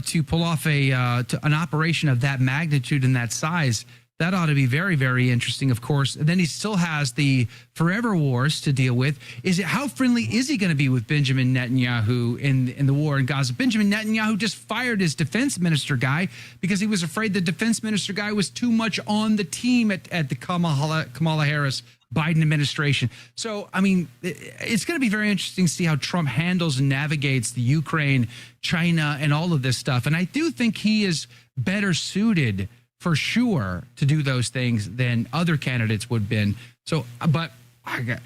to pull off an operation of that magnitude and that size. That ought to be very, very interesting, of course. And then he still has the forever wars to deal with. How friendly is he going to be with Benjamin Netanyahu in the war in Gaza? Benjamin Netanyahu just fired his defense minister guy because he was afraid the defense minister guy was too much on the team at the Kamala Harris Biden administration. So, I mean, it's going to be very interesting to see how Trump handles and navigates the Ukraine, China, and all of this stuff. And I do think he is better suited for sure to do those things than other candidates would have been. So, but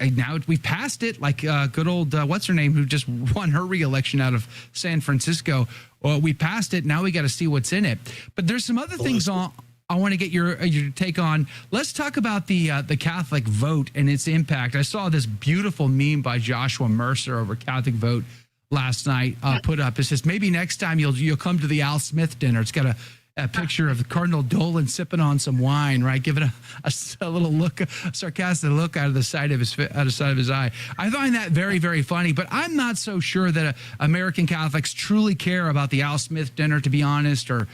now we've passed it, like good old, what's her name, who just won her re-election out of San Francisco. Well, we passed it. Now we got to see what's in it. But there's some other things I want to get your take on. Let's talk about the Catholic vote and its impact. I saw this beautiful meme by Joshua Mercer over Catholic vote last night put up. It says, maybe next time you'll come to the Al Smith dinner. It's got a picture of Cardinal Dolan sipping on some wine, right? Giving a little look, a sarcastic look out of the side of his eye. I find that very, very funny, but I'm not so sure that American Catholics truly care about the Al Smith dinner, to be honest, or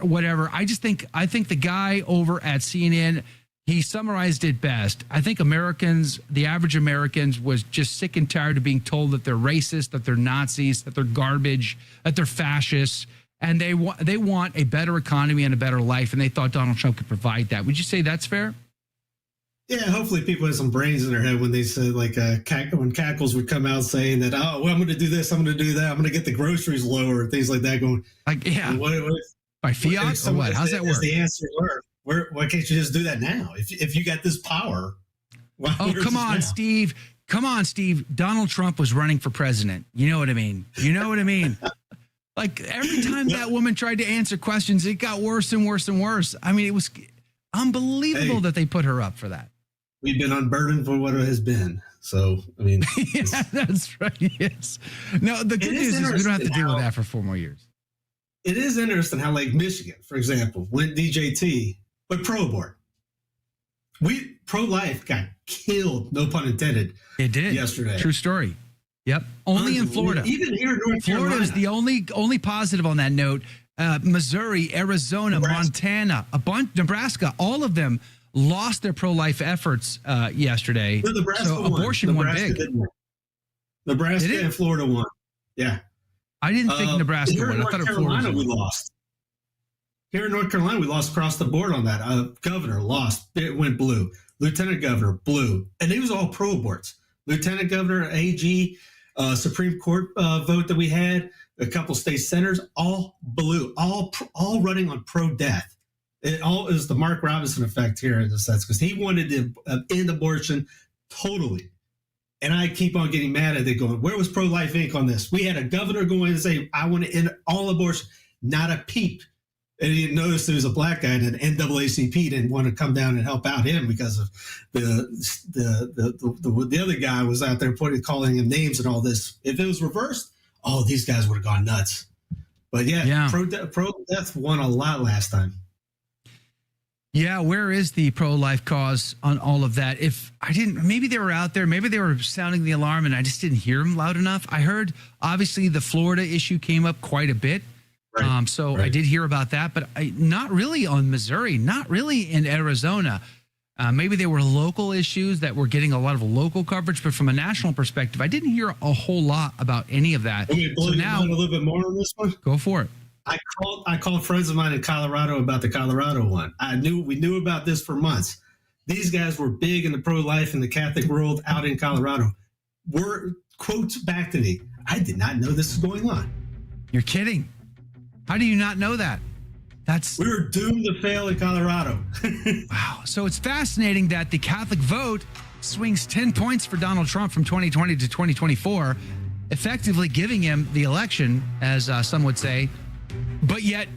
whatever. I think the guy over at CNN, he summarized it best. I think the average Americans, was just sick and tired of being told that they're racist, that they're Nazis, that they're garbage, that they're fascists. And they want a better economy and a better life, and they thought Donald Trump could provide that. Would you say that's fair? Yeah, hopefully people have some brains in their head when they said, like, when Cackles would come out saying that, oh, well, I'm going to do this, I'm going to do that, I'm going to get the groceries lower, and things like that. Going, like, yeah, what, by fiat or what? How's that work? The answer, why can't you just do that now? If you got this power, come on, Steve. Come on, Steve. Donald Trump was running for president. You know what I mean? Like, every time that woman tried to answer questions, it got worse and worse and worse. I mean, it was unbelievable that they put her up for that. We've been unburdened for what it has been. So, I mean. Yeah, that's right. Yes. No, the good news is we don't have to deal with that for 4 more years. It is interesting how, like, Michigan, for example, went DJT, but pro-abort. Pro-life got killed, no pun intended. It did. Yesterday. True story. Yep. Only in Florida. Even here in North Carolina. Florida is the only positive on that note. Missouri, Arizona, Montana, Nebraska, all of them lost their pro-life efforts yesterday. So abortion won big. Nebraska and Florida won. Yeah. I didn't think Nebraska won. I thought Florida we lost. Here in North Carolina, we lost across the board on that. Governor lost. It went blue. Lieutenant governor, blue. And it was all pro-aborts. Lieutenant governor, AG, Supreme Court vote that we had, a couple state senators, all blue, all running on pro-death. It all is the Mark Robinson effect here in a sense, because he wanted to end abortion totally. And I keep on getting mad at it, going, where was Pro-Life Inc. on this? We had a governor go in and say, I want to end all abortion, not a peep. And he didn't notice there was a black guy, and NAACP didn't want to come down and help out him because of the other guy was out there calling him names and all this. If it was reversed, these guys would have gone nuts. But yeah. Pro-death won a lot last time. Yeah, where is the pro-life cause on all of that? Maybe they were out there, maybe they were sounding the alarm and I just didn't hear them loud enough. I heard, obviously, the Florida issue came up quite a bit. Right. I did hear about that, but not really on Missouri, not really in Arizona. Maybe they were local issues that were getting a lot of local coverage, but from a national perspective, I didn't hear a whole lot about any of that. Let me blow your mind a little bit more on this one. Go for it. I called friends of mine in Colorado about the Colorado one. We knew about this for months. These guys were big in the pro-life and the Catholic world out in Colorado. Quotes back to me, I did not know this was going on. You're kidding. How do you not know that? We were doomed to fail in Colorado. Wow. So it's fascinating that the Catholic vote swings 10 points for Donald Trump from 2020 to 2024, effectively giving him the election, as some would say. But yet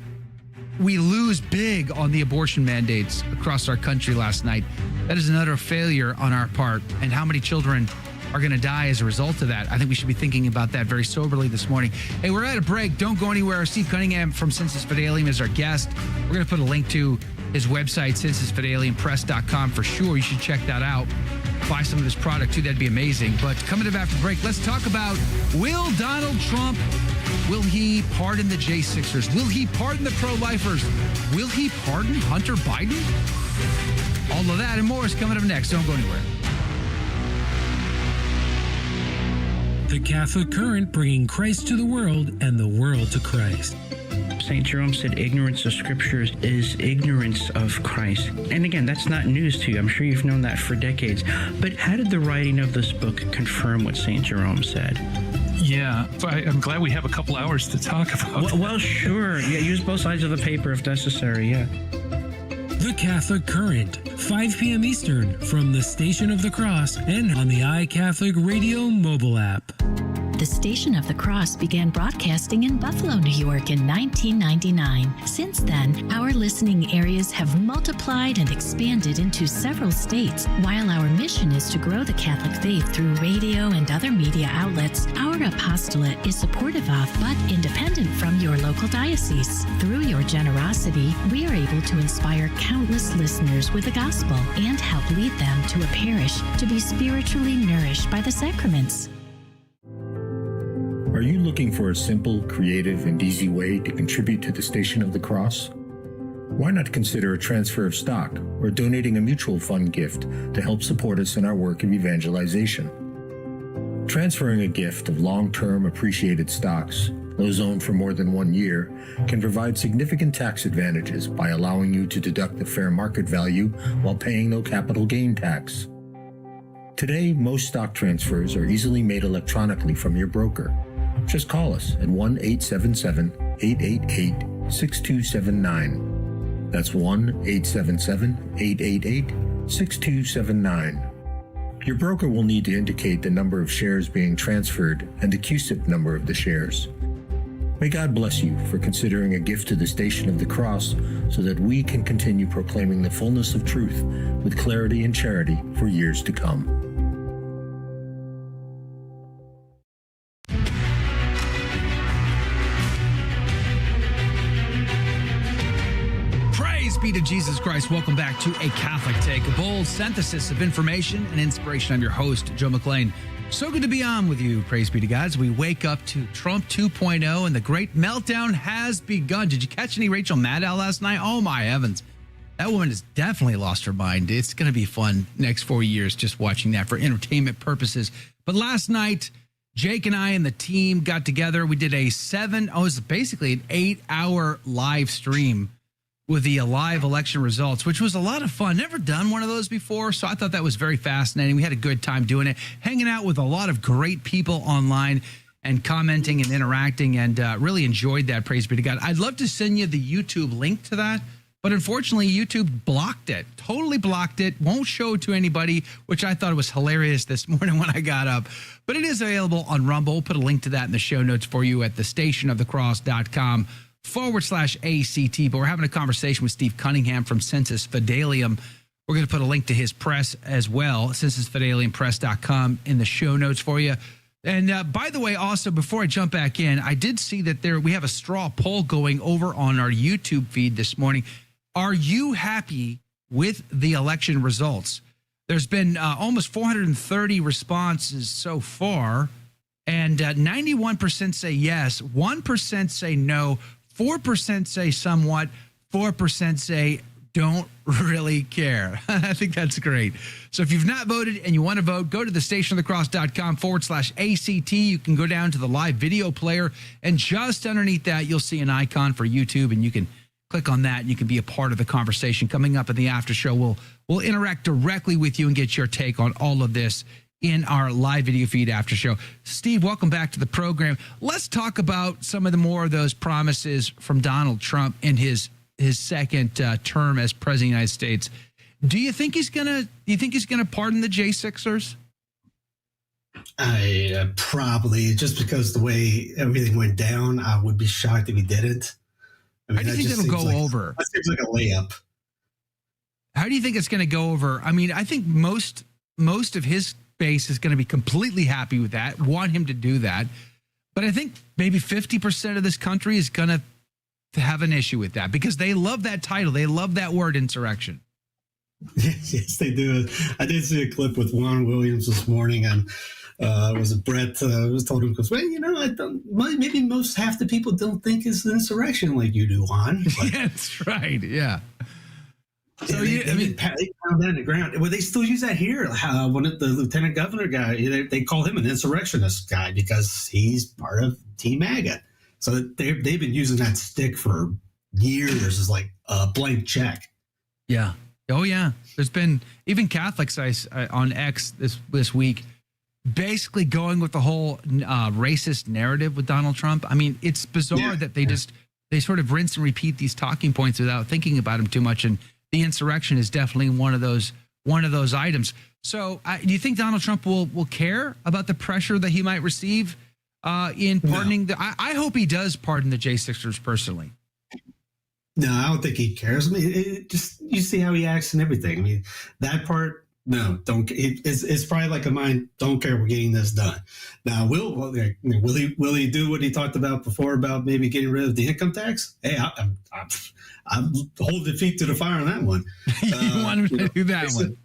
we lose big on the abortion mandates across our country last night. That is another failure on our part. And how many children are going to die as a result of that? I think we should be thinking about that very soberly this morning. Hey, we're at a break. Don't go anywhere. Steve Cunningham from Sensus Fidelium is our guest. We're going to put a link to his website, sensusfideliumpress.com, for sure. You should check that out. Buy some of this product, too. That'd be amazing. But coming up after the break, let's talk about, will Donald Trump Will he pardon the J6ers? Will he pardon the pro-lifers? Will he pardon Hunter Biden? All of that and more is coming up next. Don't go anywhere. The Catholic Current, bringing Christ to the world and the world to Christ. St. Jerome said ignorance of scriptures is ignorance of Christ. And again, that's not news to you. I'm sure you've known that for decades. But how did the writing of this book confirm what St. Jerome said? Yeah, I'm glad we have a couple hours to talk about it. Well, sure. Yeah, use both sides of the paper if necessary, yeah. The Catholic Current, 5 p.m. Eastern, from the Station of the Cross and on the iCatholic Radio mobile app. The Station of the Cross began broadcasting in Buffalo, New York in 1999. Since then, our listening areas have multiplied and expanded into several states. While our mission is to grow the Catholic faith through radio and other media outlets, our apostolate is supportive of but independent from your local diocese. Through your generosity, we are able to inspire countless listeners with the gospel and help lead them to a parish to be spiritually nourished by the sacraments. Are you looking for a simple, creative, and easy way to contribute to the Station of the Cross? Why not consider a transfer of stock or donating a mutual fund gift to help support us in our work of evangelization? Transferring a gift of long-term appreciated stocks, those owned for more than 1 year, can provide significant tax advantages by allowing you to deduct the fair market value while paying no capital gain tax. Today, most stock transfers are easily made electronically from your broker. Just call us at 1-877-888-6279. That's 1-877-888-6279. Your broker will need to indicate the number of shares being transferred and the CUSIP number of the shares. May God bless you for considering a gift to the Station of the Cross so that we can continue proclaiming the fullness of truth with clarity and charity for years to come. Be to Jesus Christ. Welcome back to A Catholic Take, a bold synthesis of information and inspiration. I'm your host, Joe McClain. So good to be on with you. Praise be to God. As we wake up to Trump 2.0 and the great meltdown has begun. Did you catch any Rachel Maddow last night? Oh, my heavens. That woman has definitely lost her mind. It's going to be fun next 4 years just watching that for entertainment purposes. But last night, Jake and I and the team got together. We did it was basically an 8-hour live stream with the live election results, which was a lot of fun. Never done one of those before, so I thought that was very fascinating. We had a good time doing it, hanging out with a lot of great people online and commenting and interacting, and really enjoyed that, praise be to God. I'd love to send you the YouTube link to that, but unfortunately, YouTube blocked it, totally blocked it, won't show it to anybody, which I thought was hilarious this morning when I got up. But it is available on Rumble. We'll put a link to that in the show notes for you at thestationofthecross.com/ACT. But we're having a conversation with Steve Cunningham from Sensus Fidelium. We're going to put a link to his press as well, sensusfideliumpress.com, in the show notes for you. And by the way, also, before I jump back in, I did see that we have a straw poll going over on our YouTube feed this morning. Are you happy with the election results? There's been almost 430 responses so far, and 91% say yes, 1% say no, 4% say somewhat, 4% say don't really care. I think that's great. So if you've not voted and you want to vote, go to thestationofthecross.com/ACT. You can go down to the live video player, and just underneath that, you'll see an icon for YouTube, and you can click on that and you can be a part of the conversation. Coming up in the after show, we'll interact directly with you and get your take on all of this in our live video feed after show. Steve, welcome back to the program. Let's talk about some of the more of those promises from Donald Trump in his second term as president of the United States. Do you think he's gonna pardon the J6ers? I probably, just because the way everything went down, I would be shocked if he didn't. I mean, how do you think it'll go over? That seems like a layup. How do you think it's going to go over? I mean, I think most of his base is going to be completely happy with that, want him to do that. But I think maybe 50% of this country is going to have an issue with that because they love that title. They love that word, insurrection. Yes, they do. I did see a clip with Juan Williams this morning on Was it Brett was told him, goes, well, I don't, maybe half the people don't think it's an insurrection like you do, Juan. But, yeah, that's right. Yeah. So they pound down the ground. Well, they still use that here. One of the lieutenant governor guy, they call him an insurrectionist guy because he's part of Team MAGA. So they've been using that stick for years as like a blank check. Yeah. Oh yeah. There's been even Catholics on X this week basically going with the whole racist narrative with Donald Trump. I mean, it's bizarre that they sort of rinse and repeat these talking points without thinking about them too much. And the insurrection is definitely one of those items. So do you think Donald Trump will care about the pressure that he might receive in pardoning? I hope he does pardon the J6ers personally. No, I don't think he cares. I mean, you see how he acts and everything. I mean, that part, no, don't. It's probably like a mind. Don't care. We're getting this done. Now, will he do what he talked about before about maybe getting rid of the income tax? Hey, I'm holding feet to the fire on that one. You want him to do that one?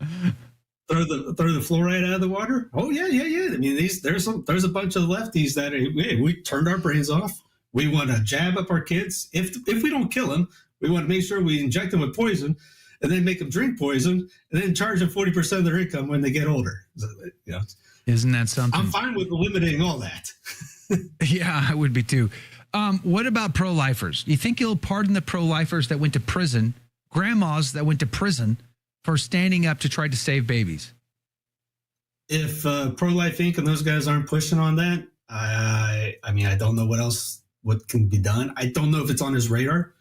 Throw the fluoride out of the water? Oh yeah. I mean, there's a bunch of lefties that we turned our brains off. We want to jab up our kids. If we don't kill them, we want to make sure we inject them with poison, and then make them drink poison, and then charge them 40% of their income when they get older. Isn't that something? I'm fine with limiting all that. Yeah, I would be too. What about pro-lifers? You think he'll pardon the pro-lifers that went to prison, grandmas that went to prison for standing up to try to save babies? If Pro-Life Inc. and those guys aren't pushing on that, I mean, I don't know what can be done. I don't know if it's on his radar.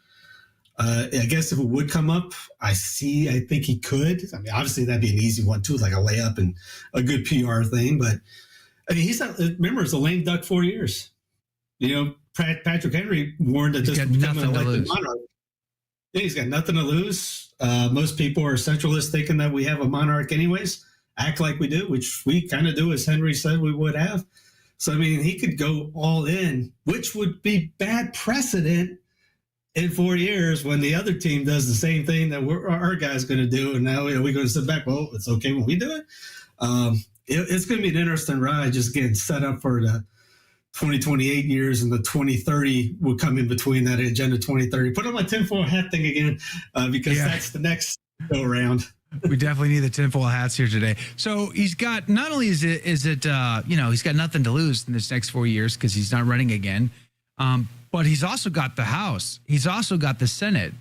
I guess if it would come up, I think he could. I mean, obviously that'd be an easy one too, like a layup and a good PR thing. But I mean, remember, it's a lame duck 4 years. Patrick Henry warned that this would become an elected monarch. Yeah, he's got nothing to lose. Most people are centralists, thinking that we have a monarch anyways, act like we do, which we kind of do, as Henry said we would have. So, I mean, he could go all in, which would be bad precedent in 4 years when the other team does the same thing that our guy's going to do. And now we're going to sit back, well, it's okay when we do it. It's going to be an interesting ride, just getting set up for the 2028 years, and the 2030 will come in between that agenda 2030. Put on my tinfoil hat thing again, because that's the next go around. We definitely need the tinfoil hats here today. So he's got, not only is it he's got nothing to lose in this next 4 years because he's not running again, but he's also got the House. He's also got the Senate.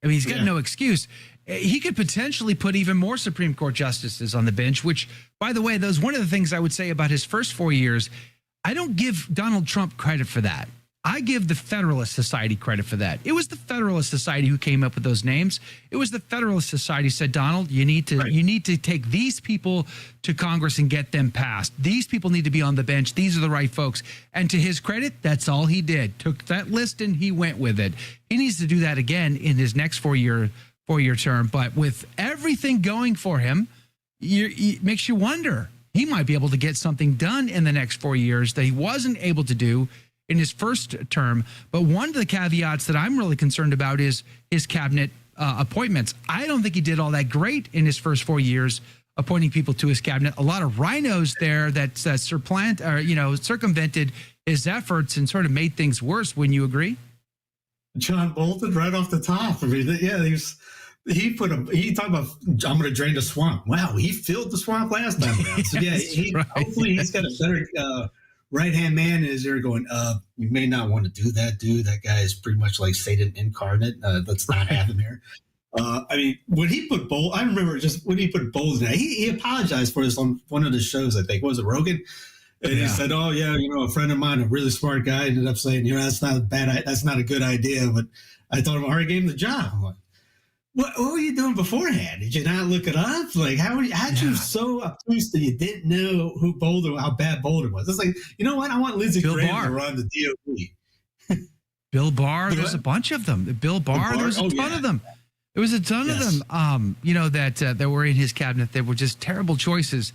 I mean, he's got no excuse. He could potentially put even more Supreme Court justices on the bench, which, by the way, that was one of the things I would say about his first 4 years. I don't give Donald Trump credit for that. I give the Federalist Society credit for that. It was the Federalist Society who came up with those names. It was the Federalist Society said, Donald, you need to take these people to Congress and get them passed. These people need to be on the bench. These are the right folks. And to his credit, that's all he did. Took that list and he went with it. He needs to do that again in his next four-year term. But with everything going for him, it makes you wonder. He might be able to get something done in the next 4 years that he wasn't able to do in his first term. But one of the caveats that I'm really concerned about is his cabinet appointments. I don't think he did all that great in his first 4 years appointing people to his cabinet. A lot of rhinos there that circumvented his efforts and sort of made things worse. Wouldn't you agree? John Bolton right off the top. I mean, he talked about, I'm going to drain the swamp. Wow, he filled the swamp last time around. So hopefully he's got a better right-hand man in his ear going, you may not want to do that, dude. That guy is pretty much like Satan incarnate. Let's not have him here. I mean, when he put Bolton, I remember just when he put Bolton, he apologized for this on one of the shows, I think. Was it Rogan? And he said, oh, yeah, a friend of mine, a really smart guy, ended up saying, that's not a good idea. But I told him I already gave him the job. I'm like, what were you doing beforehand? Did you not look it up? Like, how'd you so obtuse that you didn't know how bad Bolton was? It's like, you know what? I want Lindsey Graham to run the DOD. Bill Barr, there's a bunch of them. Bill Barr, there was a ton of them. There was a ton of them, that were in his cabinet. They were just terrible choices.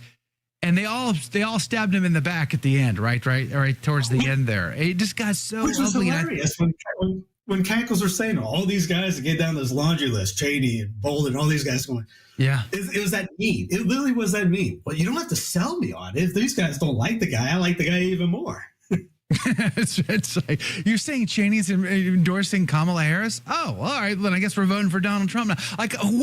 And they all stabbed him in the back at the end, right towards the end there. It just got so Which was ugly. Hilarious when Cackles were saying all these guys that get down this laundry list, Cheney and Bolden, all these guys going, yeah, it was that mean. It literally was that mean. But you don't have to sell me on it. If these guys don't like the guy, I like the guy even more. it's like, you're saying Cheney's endorsing Kamala Harris? Oh, all right. Then I guess we're voting for Donald Trump now. Like, who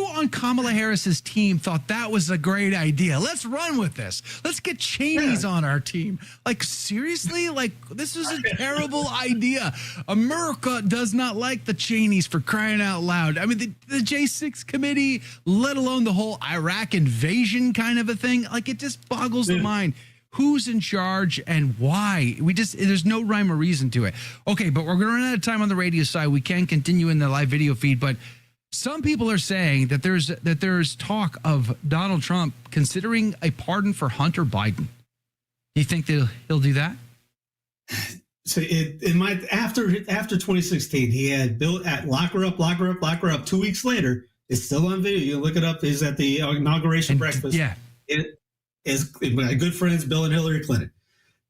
on Kamala Harris's team thought that was a great idea? Let's run with this. Let's get Cheney's on our team. Like, seriously? Like, this is a terrible idea. America does not like the Cheneys, for crying out loud. I mean, the J6 committee, let alone the whole Iraq invasion kind of a thing. Like, it just boggles the mind. Who's in charge and why? There's no rhyme or reason to it. Okay, but we're going to run out of time on the radio side. We can continue in the live video feed, but some people are saying that there's talk of Donald Trump considering a pardon for Hunter Biden. Do you think that he'll do that? So after 2016, he had Bill at lock her up. 2 weeks later, it's still on video. You can look it up. He's at the inauguration breakfast. Yeah. Is my good friends Bill and Hillary Clinton.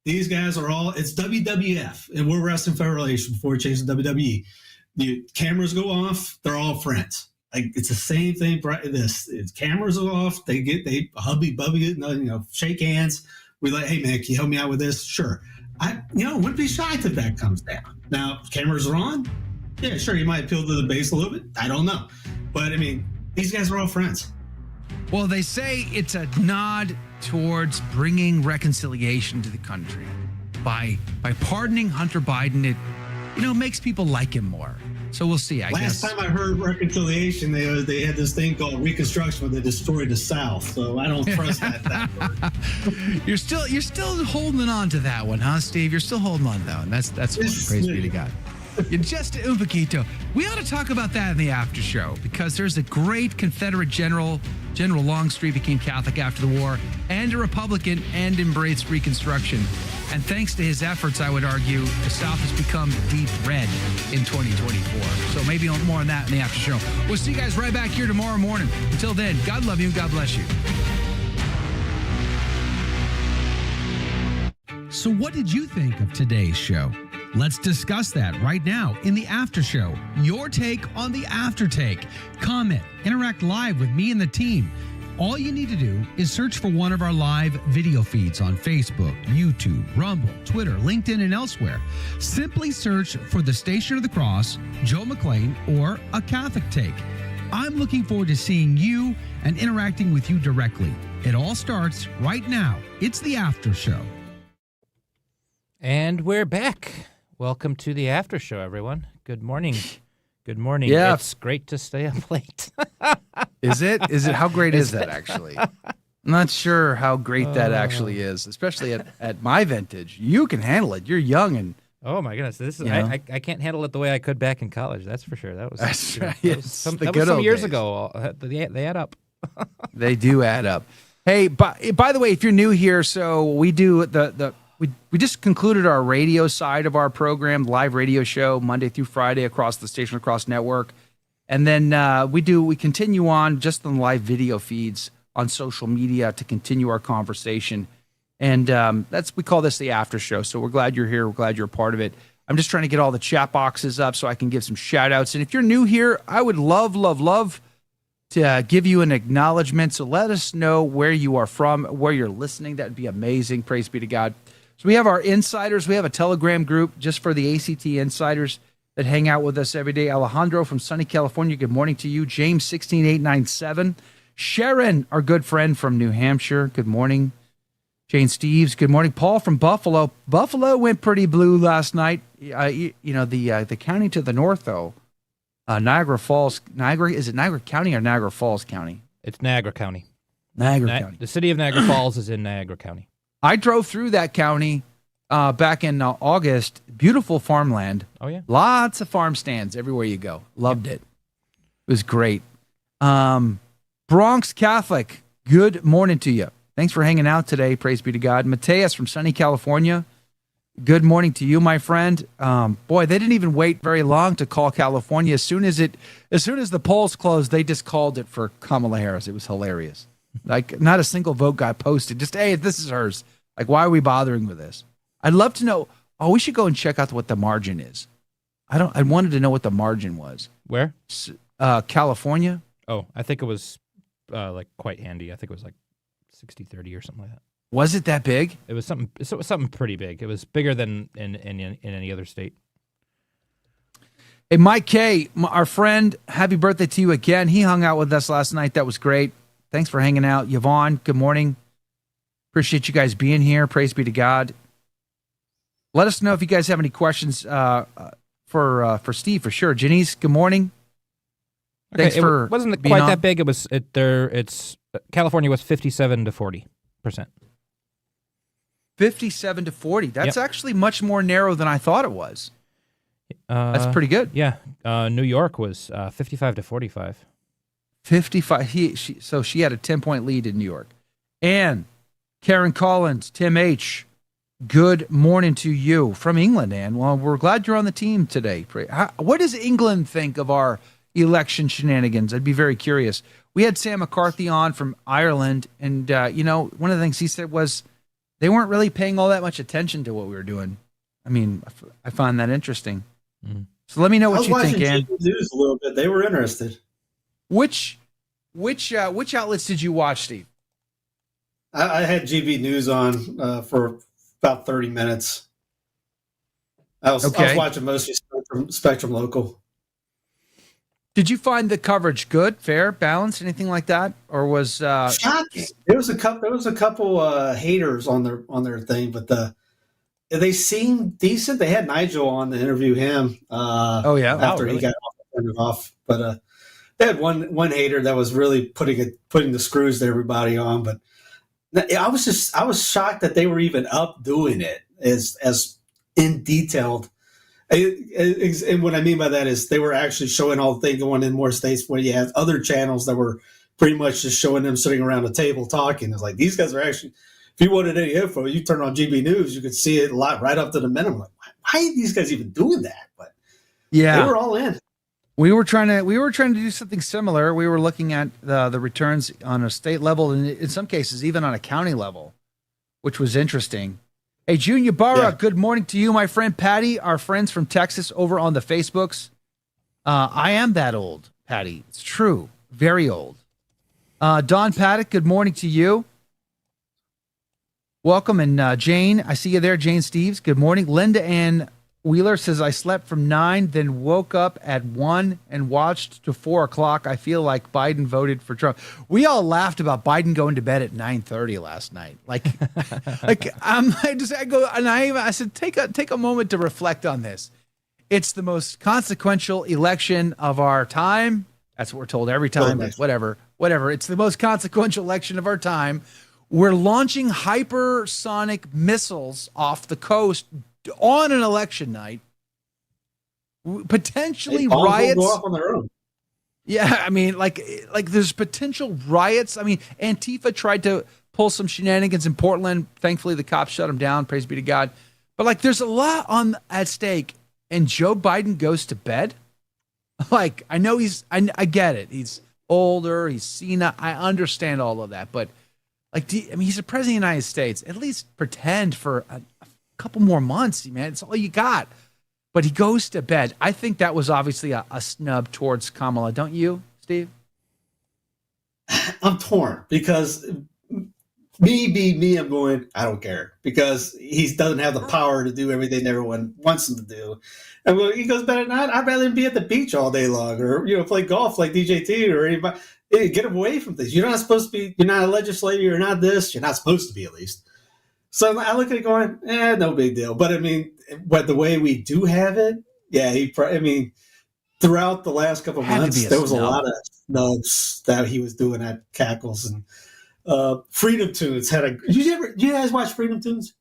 These guys are all, it's WWF and World Wrestling Federation before it changed to WWE. The cameras go off, they're all friends. Like, it's the same thing. Cameras are off, they hubby bubby, shake hands. We like, hey man, can you help me out with this? Sure. I wouldn't be shocked if that comes down. Now, cameras are on. Yeah, sure, you might appeal to the base a little bit. I don't know, but I mean, these guys are all friends. Well, they say it's a nod towards bringing reconciliation to the country by pardoning Hunter Biden. It makes people like him more. So we'll see. I guess. Last time I heard reconciliation, they had this thing called Reconstruction where they destroyed the South. So I don't trust that word. You're still holding on to that one, huh, Steve? You're still holding on to that one. That's praise be to God. Just un poquito. We ought to talk about that in the after show, because there's a great Confederate General Longstreet became Catholic after the war, and a Republican, and embraced Reconstruction. And thanks to his efforts, I would argue, the South has become deep red in 2024. So maybe more on that in the after show. We'll see you guys right back here tomorrow morning. Until then, God love you and God bless you. So what did you think of today's show? Let's discuss that right now in the after show. Your take on the after take. Comment, interact live with me and the team. All you need to do is search for one of our live video feeds on Facebook, YouTube, Rumble, Twitter, LinkedIn, and elsewhere. Simply search for the Station of the Cross, Joe McClain, or A Catholic Take. I'm looking forward to seeing you and interacting with you directly. It all starts right now. It's the after show. And we're back. Welcome to the after show, everyone. Good morning. Good morning. Yeah. It's great to stay up late. Is it? How great is that, actually? I'm not sure how great that actually is, especially at my vintage. You can handle it. You're young and... Oh, my goodness. This is I can't handle it the way I could back in college. That's for sure. That was some years ago. They add up. They do add up. Hey, by the way, if you're new here, so we do we just concluded our radio side of our program, the live radio show, Monday through Friday across the Station Across Network. And then we continue on just on live video feeds on social media to continue our conversation. And we call this the after show. So we're glad you're here. We're glad you're a part of it. I'm just trying to get all the chat boxes up so I can give some shout outs. And if you're new here, I would love to give you an acknowledgement. So let us know where you are from, where you're listening. That'd be amazing. Praise be to God. So we have our insiders. We have a Telegram group just for the ACT insiders that hang out with us every day. Alejandro from sunny California, good morning to you. James 16897. Sharon, our good friend from New Hampshire, good morning. Jane Steves, good morning. Paul from Buffalo. Buffalo went pretty blue last night. The county to the north, though, Niagara Falls. Is it Niagara County or Niagara Falls County? It's Niagara County. County. The city of Niagara Falls is in Niagara County. I drove through that county back in August. Beautiful farmland. Oh, yeah. Lots of farm stands everywhere you go. Loved it. It was great. Bronx Catholic, good morning to you. Thanks for hanging out today. Praise be to God. Mateus from sunny California, good morning to you, my friend. Boy, they didn't even wait very long to call California. As soon as the polls closed, they just called it for Kamala Harris. It was hilarious. Like, not a single vote got posted. Just, hey, this is hers. Like, why are we bothering with this? I'd love to know. Oh, we should go and check out what the margin is. I wanted to know what the margin was. Where? California. Oh, I think it was like quite handy. I think it was like 60-30 or something like that. Was it that big? It was something pretty big. It was bigger than in any other state. Hey, Mike K, our friend, happy birthday to you again. He hung out with us last night. That was great. Thanks for hanging out. Yvonne, good morning. Appreciate you guys being here. Praise be to God. Let us know if you guys have any questions for Steve, for sure. Janice, good morning. Okay, Thanks for wasn't being quite on. that big. It was it's California was 57 to 40%. 57 to 40. That's actually much more narrow than I thought it was. That's pretty good. Yeah. New York was 55 to 45. 55. So she had a 10-point lead in New York. And Karen Collins, Tim H., good morning to you from England, Ann. Well, we're glad you're on the team today. What does England think of our election shenanigans? I'd be very curious. We had Sam McCarthy on from Ireland, and, one of the things he said was they weren't really paying all that much attention to what we were doing. I mean, I find that interesting. Mm-hmm. So let me know what you think, Ann. I was watching news a little bit. They were interested. Which outlets did you watch, Steve? I had GB News on for about 30 minutes. I was watching mostly Spectrum Local. Did you find the coverage good, fair, balanced, anything like that, or was shocking? There was a couple haters on their thing, but they seemed decent. They had Nigel on to interview him. After he got off, but they had one hater that was really putting the screws to everybody on. But I was shocked that they were even up doing it as in detailed. And what I mean by that is they were actually showing all the thing going in more states where you have other channels that were pretty much just showing them sitting around a table talking. It's like these guys are actually, if you wanted any info, you turn on GB News, you could see it a lot right up to the minimum. Like, why are these guys even doing that? But they were all in. We were trying to do something similar. We were looking at the returns on a state level and in some cases even on a county level, which was interesting. Hey, Junior Barra, good morning to you, my friend Patty, our friends from Texas over on the Facebooks. I am that old, Patty. It's true. Very old. Don Paddock, good morning to you. Welcome. And Jane, I see you there. Jane Steves, good morning. Linda Ann Wheeler says, I slept from 9, then woke up at 1 and watched to 4 o'clock. I feel like Biden voted for Trump. We all laughed about Biden going to bed at 9:30 last night. I said, take a moment to reflect on this. It's the most consequential election of our time. That's what we're told every time. Like, whatever. It's the most consequential election of our time. We're launching hypersonic missiles off the coast on an election night, potentially riots. Go off on their own. Yeah, I mean, like there's potential riots. I mean, Antifa tried to pull some shenanigans in Portland. Thankfully, the cops shut them down. Praise be to God. But there's a lot at stake, and Joe Biden goes to bed. I know I get it. He's older. He's senile. I understand all of that, but he's the president of the United States. At least pretend for a couple more months, man. It's all you got. But he goes to bed. I think that was obviously a snub towards Kamala, don't you, Steve? I'm torn because me, I'm going, I don't care because he doesn't have the power to do everything everyone wants him to do. And when he goes to bed at night, I'd rather him be at the beach all day long or play golf like DJT or anybody. Get him away from things. You're not supposed to be. You're not a legislator. You're not this. You're not supposed to be, at least. So I look at it going, no big deal. But I mean, the way we do have it, throughout the last couple of months, there was a lot of snubs that he was doing at Cackles and Freedom Tunes had you guys watch Freedom Tunes?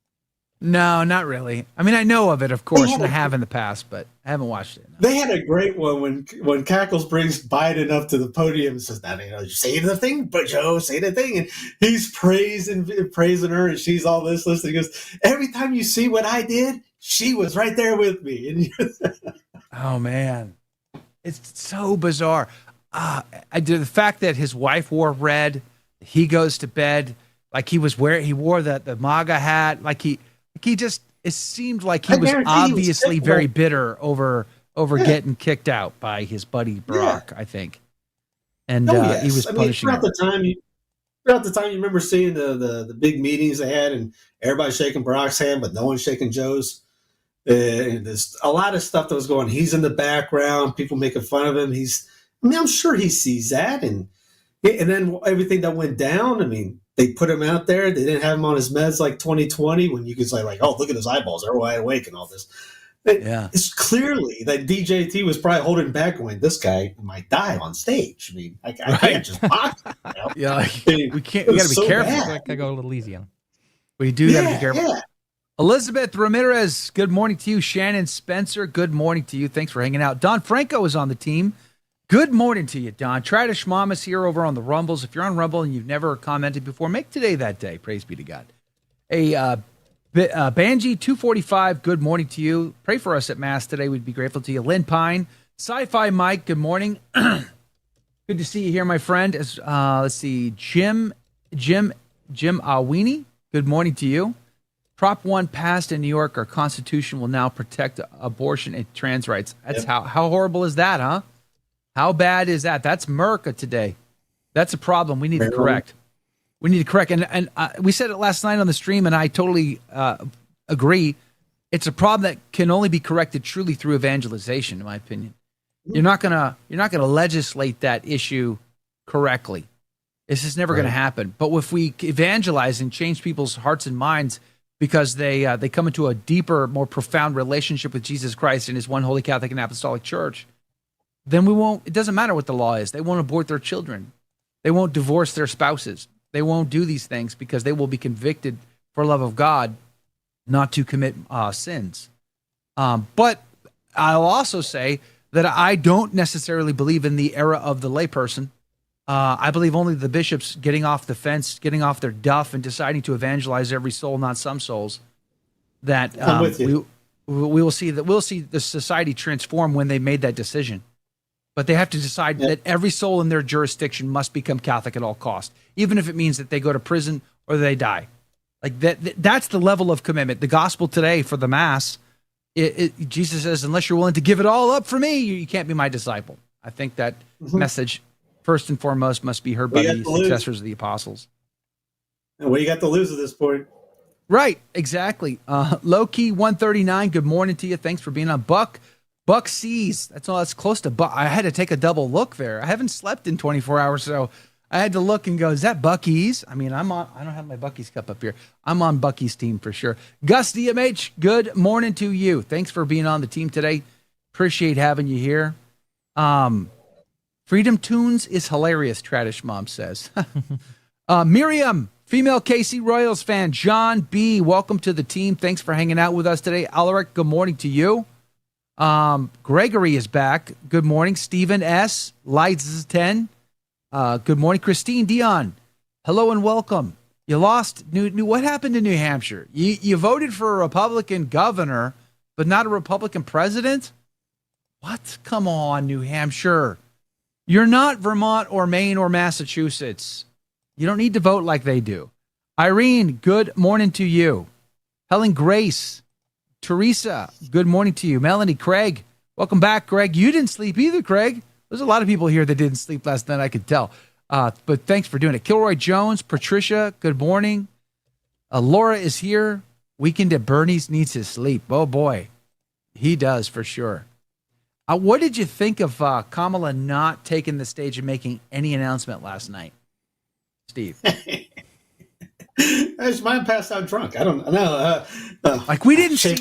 No, not really. I mean, I know of it, of course, and I have in the past, but I haven't watched it. No. They had a great one when Cackles brings Biden up to the podium and says, say the thing, but Joe, say the thing. And he's praising her, and she's all this list. And he goes, every time you see what I did, she was right there with me. And oh, man. It's so bizarre. The fact that his wife wore red, he goes to bed, he wore the MAGA hat, it seemed like he was obviously very bitter over over getting kicked out by his buddy Barack, I think. And yes. he was punishing him. Throughout the time, you remember seeing the big meetings they had, and everybody shaking Barack's hand, but no one shaking Joe's. There's a lot of stuff that was going. He's in the background, people making fun of him. I'm sure he sees that, and then everything that went down. I mean, they put him out there. They didn't have him on his meds like 2020, when you could say like, "Oh, look at his eyeballs; they're wide awake," and all this. It's clearly that DJT was probably holding back, going, "This guy might die on stage." I mean, I can't just box him. You know? Yeah, we can't. It We got to was be so careful. bad. I go a little easy on him. We do got to be careful. Yeah. Elizabeth Ramirez, good morning to you. Shannon Spencer, good morning to you. Thanks for hanging out. Don Franco is on the team. Good morning to you, Don. Tradish Mom is here over on the Rumbles. If you're on Rumble and you've never commented before, make today that day. Praise be to God. Banji 245, good morning to you. Pray for us at Mass today. We'd be grateful to you. Lynn Pine, Sci-Fi Mike, good morning. Good to see you here, my friend. Let's see, Jim Awini, good morning to you. Prop 1 passed in New York. Our Constitution will now protect abortion and trans rights. That's how horrible is that, huh? How bad is that? That's America today. That's a problem we need to correct. We need to correct. And we said it last night on the stream, and I totally agree. It's a problem that can only be corrected truly through evangelization, in my opinion. You're not gonna legislate that issue correctly. It's just never going to happen. But if we evangelize and change people's hearts and minds because they come into a deeper, more profound relationship with Jesus Christ and His one holy Catholic and Apostolic Church, then we won't. It doesn't matter what the law is. They won't abort their children. They won't divorce their spouses. They won't do these things because they will be convicted for love of God, not to commit sins. But I'll also say that I don't necessarily believe in the era of the layperson. I believe only the bishops getting off the fence, getting off their duff, and deciding to evangelize every soul, not some souls. That we will see the society transform when they made that decision. But they have to decide that every soul in their jurisdiction must become Catholic at all costs, even if it means that they go to prison or they die. Like that's the level of commitment. The gospel today for the Mass, Jesus says, unless you're willing to give it all up for me, you can't be my disciple. I think that message, first and foremost, must be heard by the successors of the apostles. And what do you got to lose at this point? Right, exactly. Low-key 139, good morning to you. Thanks for being on. Buck Seas. That's close to Buck. I had to take a double look there. I haven't slept in 24 hours, so I had to look and go, is that Bucky's? I mean, I don't have my Bucky's cup up here. I'm on Bucky's team for sure. Gus DMH, good morning to you. Thanks for being on the team today. Appreciate having you here. Freedom Tunes is hilarious, Tradish Mom says. Miriam, female KC Royals fan. John B., welcome to the team. Thanks for hanging out with us today. Alaric, good morning to you. Gregory is back. Good morning. Stephen S. Lights 10. Good morning. Christine Dion. Hello and welcome. You lost. What happened in New Hampshire? You voted for a Republican governor, but not a Republican president? What? Come on, New Hampshire. You're not Vermont or Maine or Massachusetts. You don't need to vote like they do. Irene, good morning to you. Helen Grace. Teresa, good morning to you. Melanie, Craig, welcome back, Greg. You didn't sleep either, Craig. There's a lot of people here that didn't sleep last night, I could tell. But thanks for doing it. Kilroy Jones, Patricia, good morning. Laura is here. Weekend at Bernie's needs his sleep. Oh, boy. He does, for sure. What did you think of Kamala not taking the stage and making any announcement last night, Steve? His mind passed out drunk. I don't know. Like we didn't see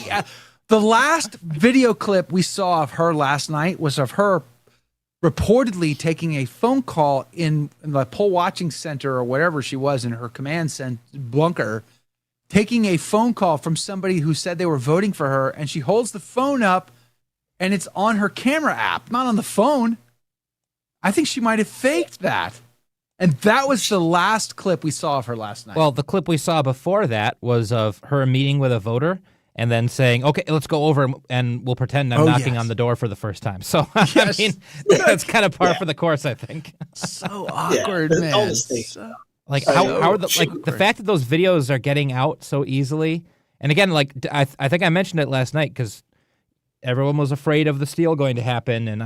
the last video clip we saw of her last night was of her reportedly taking a phone call in the poll watching center or whatever she was in her command bunker, taking a phone call from somebody who said they were voting for her, and she holds the phone up and it's on her camera app, not on the phone. I think she might have faked that. And that was the last clip we saw of her last night. Well, the clip we saw before that was of her meeting with a voter and then saying, okay, let's go over and we'll pretend I'm knocking on the door for the first time. So, I mean, that's kind of par for the course, I think. So awkward, man. Like, how are the fact that those videos are getting out so easily. And again, like, I think I mentioned it last night because everyone was afraid of the steal going to happen, and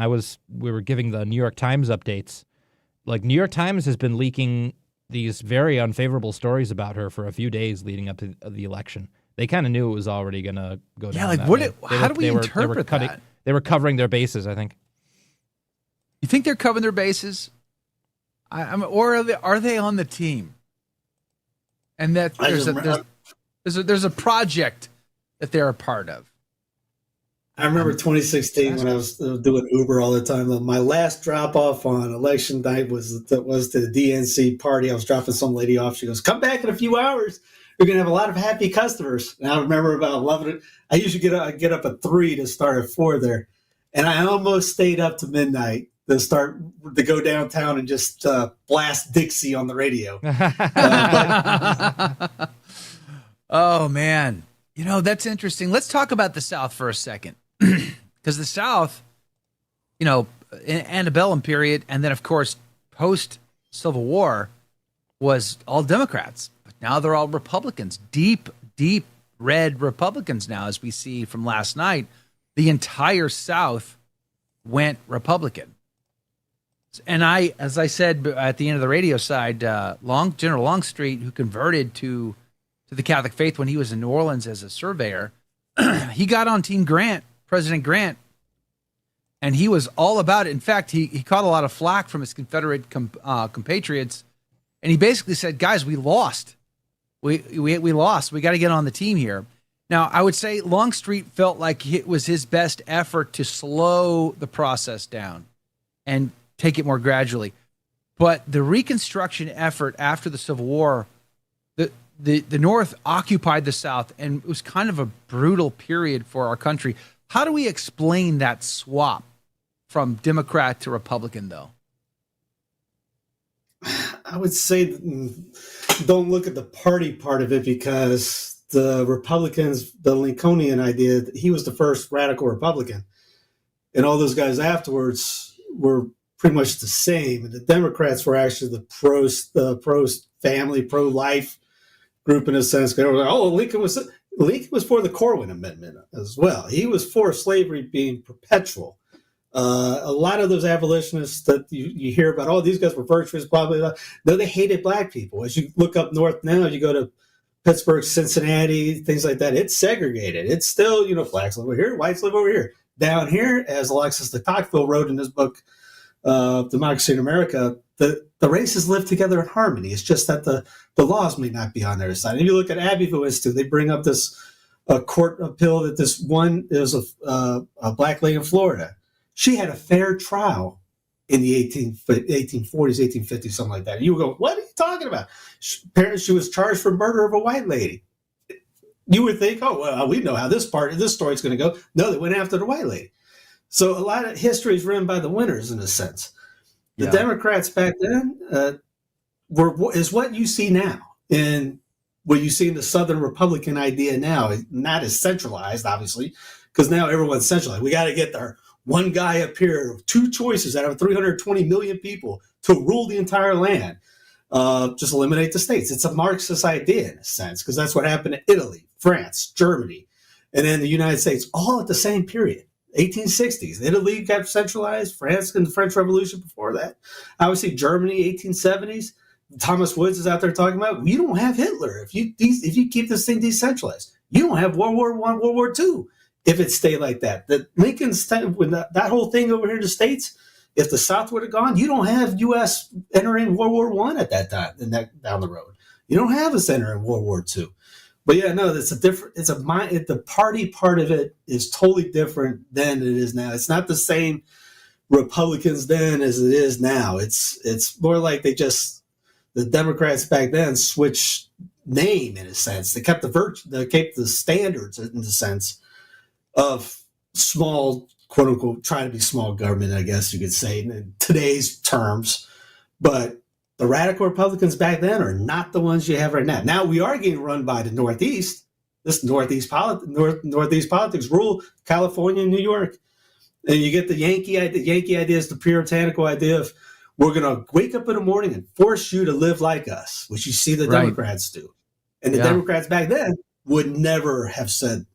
we were giving the New York Times updates. Like, New York Times has been leaking these very unfavorable stories about her for a few days leading up to the election. They kind of knew it was already going to go down. Yeah, like, that what? way. How do we interpret that? They were covering their bases, I think. You think they're covering their bases? Or are they on the team? And that there's a project that they're a part of. I remember 2016 when I was doing Uber all the time. My last drop off on election night was to the DNC party. I was dropping some lady off. She goes, "Come back in a few hours. You're gonna have a lot of happy customers." And I remember about 11. I usually get up at 3 to start at 4 there, and I almost stayed up to midnight to go downtown and just blast Dixie on the radio. Oh man, that's interesting. Let's talk about the South for a second. Because the South, in antebellum period, and then, of course, post-Civil War, was all Democrats. But now they're all Republicans, deep, deep red Republicans now, as we see from last night. The entire South went Republican. And as I said at the end of the radio side, General Longstreet, who converted to the Catholic faith when he was in New Orleans as a surveyor, he got on Team Grant, President Grant, and he was all about it. In fact, he caught a lot of flack from his Confederate compatriots, and he basically said, "Guys, we lost. We lost. We got to get on the team here." Now, I would say Longstreet felt like it was his best effort to slow the process down and take it more gradually. But the Reconstruction effort after the Civil War, the North occupied the South, and it was kind of a brutal period for our country. How do we explain that swap from Democrat to Republican, though? I would say don't look at the party part of it, because the Republicans, the Lincolnian idea, he was the first radical Republican. And all those guys afterwards were pretty much the same. And the Democrats were actually the pro-family, pro-life group in a sense. Lincoln was for the Corwin Amendment as well. He was for slavery being perpetual. A lot of those abolitionists that you hear about, these guys were virtuous, blah, blah, blah. No, they hated black people. As you look up north now, you go to Pittsburgh, Cincinnati, things like that. It's segregated. It's still, blacks live over here, whites live over here. Down here, as Alexis de Tocqueville wrote in his book, Democracy in America, the races live together in harmony. It's just that the laws may not be on their side. And you look at Abbeville Institute, they bring up this court appeal that there was a black lady in Florida. She had a fair trial in the 1840s, 1850s, something like that. And you would go, what are you talking about? She was charged for murder of a white lady. You would think, we know how this story is going to go. No, they went after the white lady. So a lot of history is written by the winners in a sense. The Democrats back then is what you see now, and what you see in the Southern Republican idea now. Not as centralized, obviously, because now everyone's centralized. We got to get our one guy up here, 2 choices out of 320 million people to rule the entire land. Just eliminate the states. It's a Marxist idea in a sense, because that's what happened in Italy, France, Germany, and then the United States, all at the same period. 1860s. Italy got centralized, France and the French Revolution before that. Obviously, Germany, 1870s. Thomas Woods is out there talking about, you don't have Hitler if you keep this thing decentralized. You don't have World War I, World War II if it stayed like that. That Lincoln's when that whole thing over here in the States, if the South would have gone, you don't have U.S. entering World War I at that time down the road. You don't have us entering World War II. But the party part of it is totally different than it is now. It's not the same Republicans then as it is now. It's more like the Democrats back then switched name in a sense. They kept the standards in the sense of small, quote unquote, trying to be small government, I guess you could say in today's terms. But the radical Republicans back then are not the ones you have right now. Now we are getting run by the Northeast. This Northeast politics rule California and New York. And you get the Yankee idea is the puritanical idea of, we're going to wake up in the morning and force you to live like us, which you see the Democrats do. And the Democrats back then would never have said,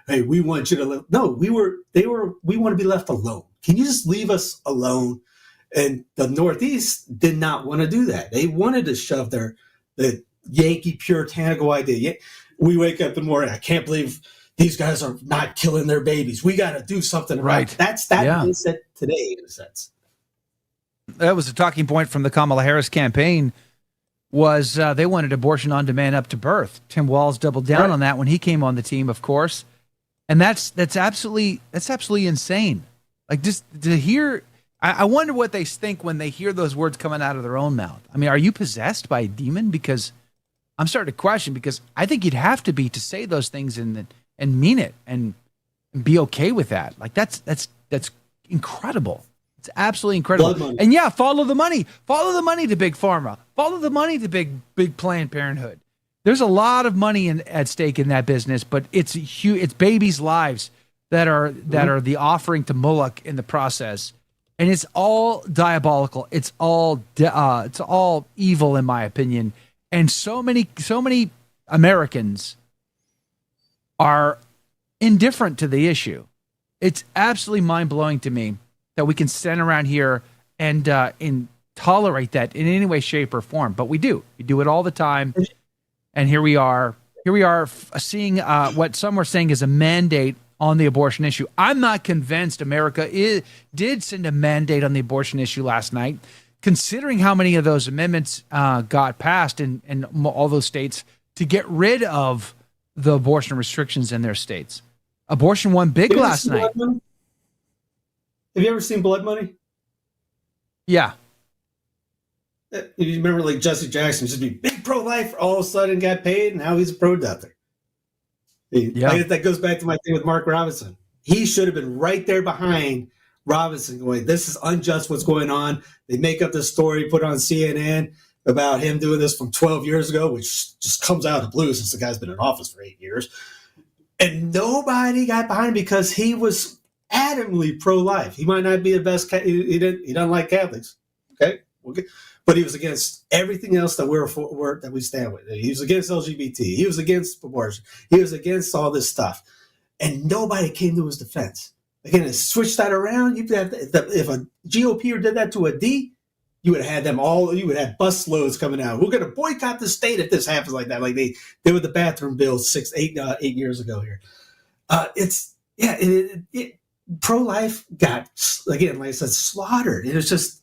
hey, we want you to live. No, we want to be left alone. Can you just leave us alone? And the Northeast did not want to do that. They wanted to shove the Yankee puritanical idea. We wake up in the morning, I can't believe these guys are not killing their babies. We got to do something about it. That's mindset today, in a sense. That was a talking point from the Kamala Harris campaign. Was they wanted abortion on demand up to birth? Tim Walz doubled down on that when he came on the team, of course, and that's absolutely insane. Like, just to hear, I wonder what they think when they hear those words coming out of their own mouth. I mean, are you possessed by a demon? Because I'm starting to question. Because I think you'd have to be to say those things and mean it and be okay with that. Like, that's incredible. It's absolutely incredible. And yeah, follow the money. Follow the money to Big Pharma. Follow the money to big Planned Parenthood. There's a lot of money at stake in that business, but it's huge. It's babies' lives that are the offering to Moloch in the process, and it's all diabolical. It's all evil, in my opinion. And so many Americans are indifferent to the issue. It's absolutely mind-blowing to me that we can stand around here and tolerate that in any way, shape, or form. But we do. We do it all the time. And here we are seeing what some are saying is a mandate on the abortion issue. I'm not convinced America did send a mandate on the abortion issue last night, considering how many of those amendments got passed in all those states to get rid of the abortion restrictions in their states. Abortion won big last night. Have you ever seen Blood Money? Yeah. You remember, like, Jesse Jackson used to be big pro-life, all of a sudden got paid, and now he's a pro-deather. Yeah. That goes back to my thing with Mark Robinson. He should have been right there behind Robinson going, this is unjust what's going on. They make up this story, put on CNN about him doing this from 12 years ago, which just comes out of the blue since the guy's been in office for 8 years. And nobody got behind him because he was adamantly pro-life. He might not be the best. He doesn't like Catholics. Okay. But he was against everything else that that we stand with. He was against LGBT. He was against abortion. He was against all this stuff. And nobody came to his defense. Again, to switch that around, if a GOP did that to a D, you would have had them all, you would have bus loads coming out. We're going to boycott the state if this happens like that. Like they did with the bathroom bill 8 years ago here. Pro-life got, again, like I said, slaughtered. It was just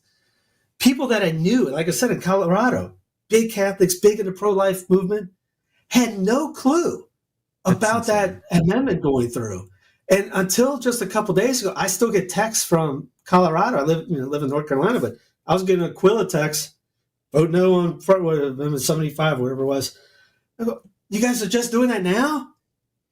people that I knew, like I said, in Colorado, big Catholics, big in the pro-life movement, had no clue about that amendment going through. And until just a couple days ago, I still get texts from Colorado. I live in North Carolina, but I was getting a Aquila text, vote no on front 75, whatever it was. I go, you guys are just doing that now?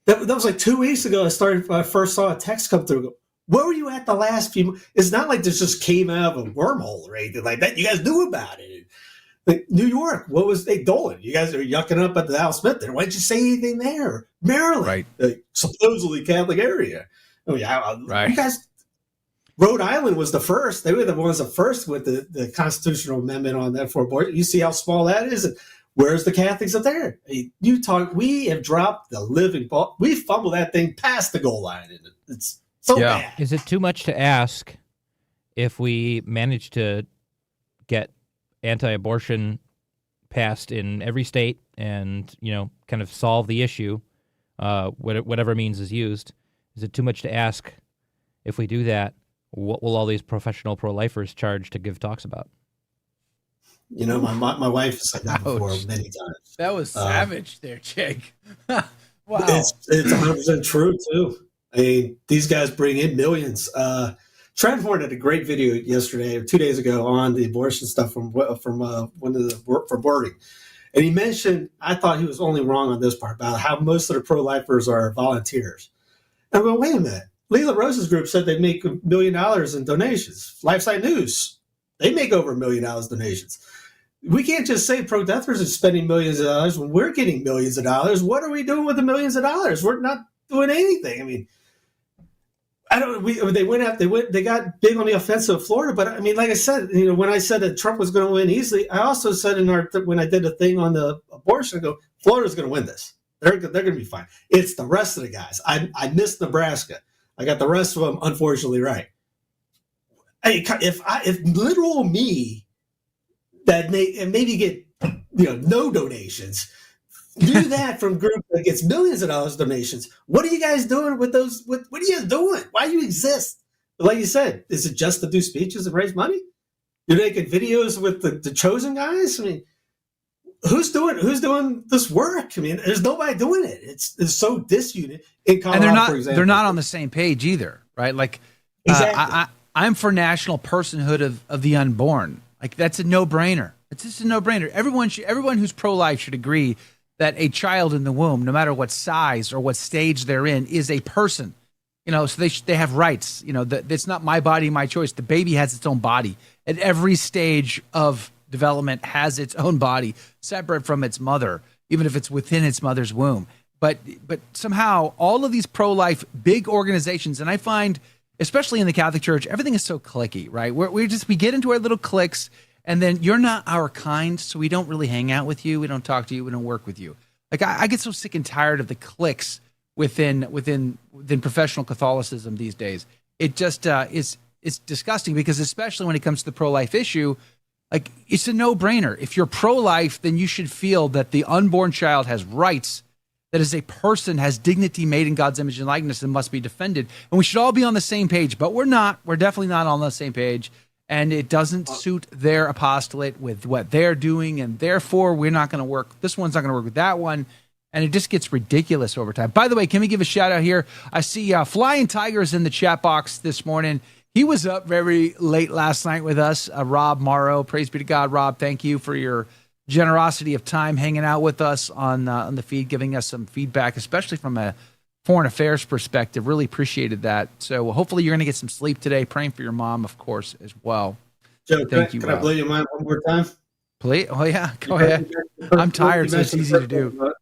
That was like 2 weeks ago. I first saw a text come through. Where were you at the last few months? It's not like this just came out of a wormhole or anything like that. You guys knew about it. Like New York, what was they doing? You guys are yucking up at the Al Smith there. Why didn't you say anything there? Maryland, right? Supposedly Catholic area. Oh yeah, right. You guys. Rhode Island was the first. They were the ones that first with the constitutional amendment on that for abortion. You see how small that is. Where's the Catholics up there? We have dropped the living ball. We fumbled that thing past the goal line. It's so bad. Is it too much to ask if we manage to get anti-abortion passed in every state and, kind of solve the issue, whatever means is used? Is it too much to ask if we do that? What will all these professional pro-lifers charge to give talks about? My wife has said that before many times. That was savage there, Jake. Wow. It's 100% true, too. I mean, these guys bring in millions. Trent Horn had a great video yesterday or 2 days ago on the abortion stuff from Wording. And he mentioned, I thought he was only wrong on this part, about how most of the pro-lifers are volunteers. And I'm going, wait a minute. Leela Rose's group said they make $1 million in donations. Lifesite News, they make over $1 million donations. We can't just say pro-deathers are spending millions of dollars when we're getting millions of dollars. What are we doing with the millions of dollars? We're not doing anything. I mean, they got big on the offensive of Florida, but I mean, like I said, when I said that Trump was going to win easily, I also said when I did a thing on the abortion, I go, Florida's going to win this. They're going to be fine. It's the rest of the guys. I missed Nebraska. I got the rest of them, unfortunately, right. Hey, if literal me that maybe get no donations, do that from group that gets millions of dollars donations. What are you guys doing with those? What are you doing? Why do you exist? Like you said, is it just to do speeches and raise money? You're making videos with the chosen guys. I mean, who's doing this work? I mean, there's nobody doing it. It's so disunit in Colorado, and for example. They're not on the same page either, right? Like, exactly. I'm for national personhood of the unborn. Like, that's a no-brainer. It's just a no-brainer. Everyone who's pro-life should agree that a child in the womb, no matter what size or what stage they're in, is a person. So they have rights. It's not my body, my choice. The baby has its own body. At every stage of development has its own body, separate from its mother, even if it's within its mother's womb. But somehow all of these pro-life big organizations, and I find, especially in the Catholic Church, everything is so cliquey, right? We get into our little cliques, and then you're not our kind, so we don't really hang out with you. We don't talk to you. We don't work with you. Like, I get so sick and tired of the cliques within professional Catholicism these days. It just it's disgusting, because especially when it comes to the pro-life issue, like, it's a no-brainer. If you're pro-life, then you should feel that the unborn child has rights, that as a person has dignity made in God's image and likeness and must be defended. And we should all be on the same page, but we're not. We're definitely not on the same page. And it doesn't suit their apostolate with what they're doing, and therefore we're not going to work. This one's not going to work with that one, and it just gets ridiculous over time. By the way, can we give a shout out here? I see Flying Tigers in the chat box this morning. He was up very late last night with us, Rob Morrow. Praise be to God, Rob. Thank you for your generosity of time hanging out with us on the feed, giving us some feedback, especially from a foreign affairs perspective. Really appreciated that. So hopefully you're going to get some sleep today. Praying for your mom, of course, as well. Joe, can I blow your mind one more time? Please. Oh, yeah. Go ahead. I'm tired, so it's easy to do.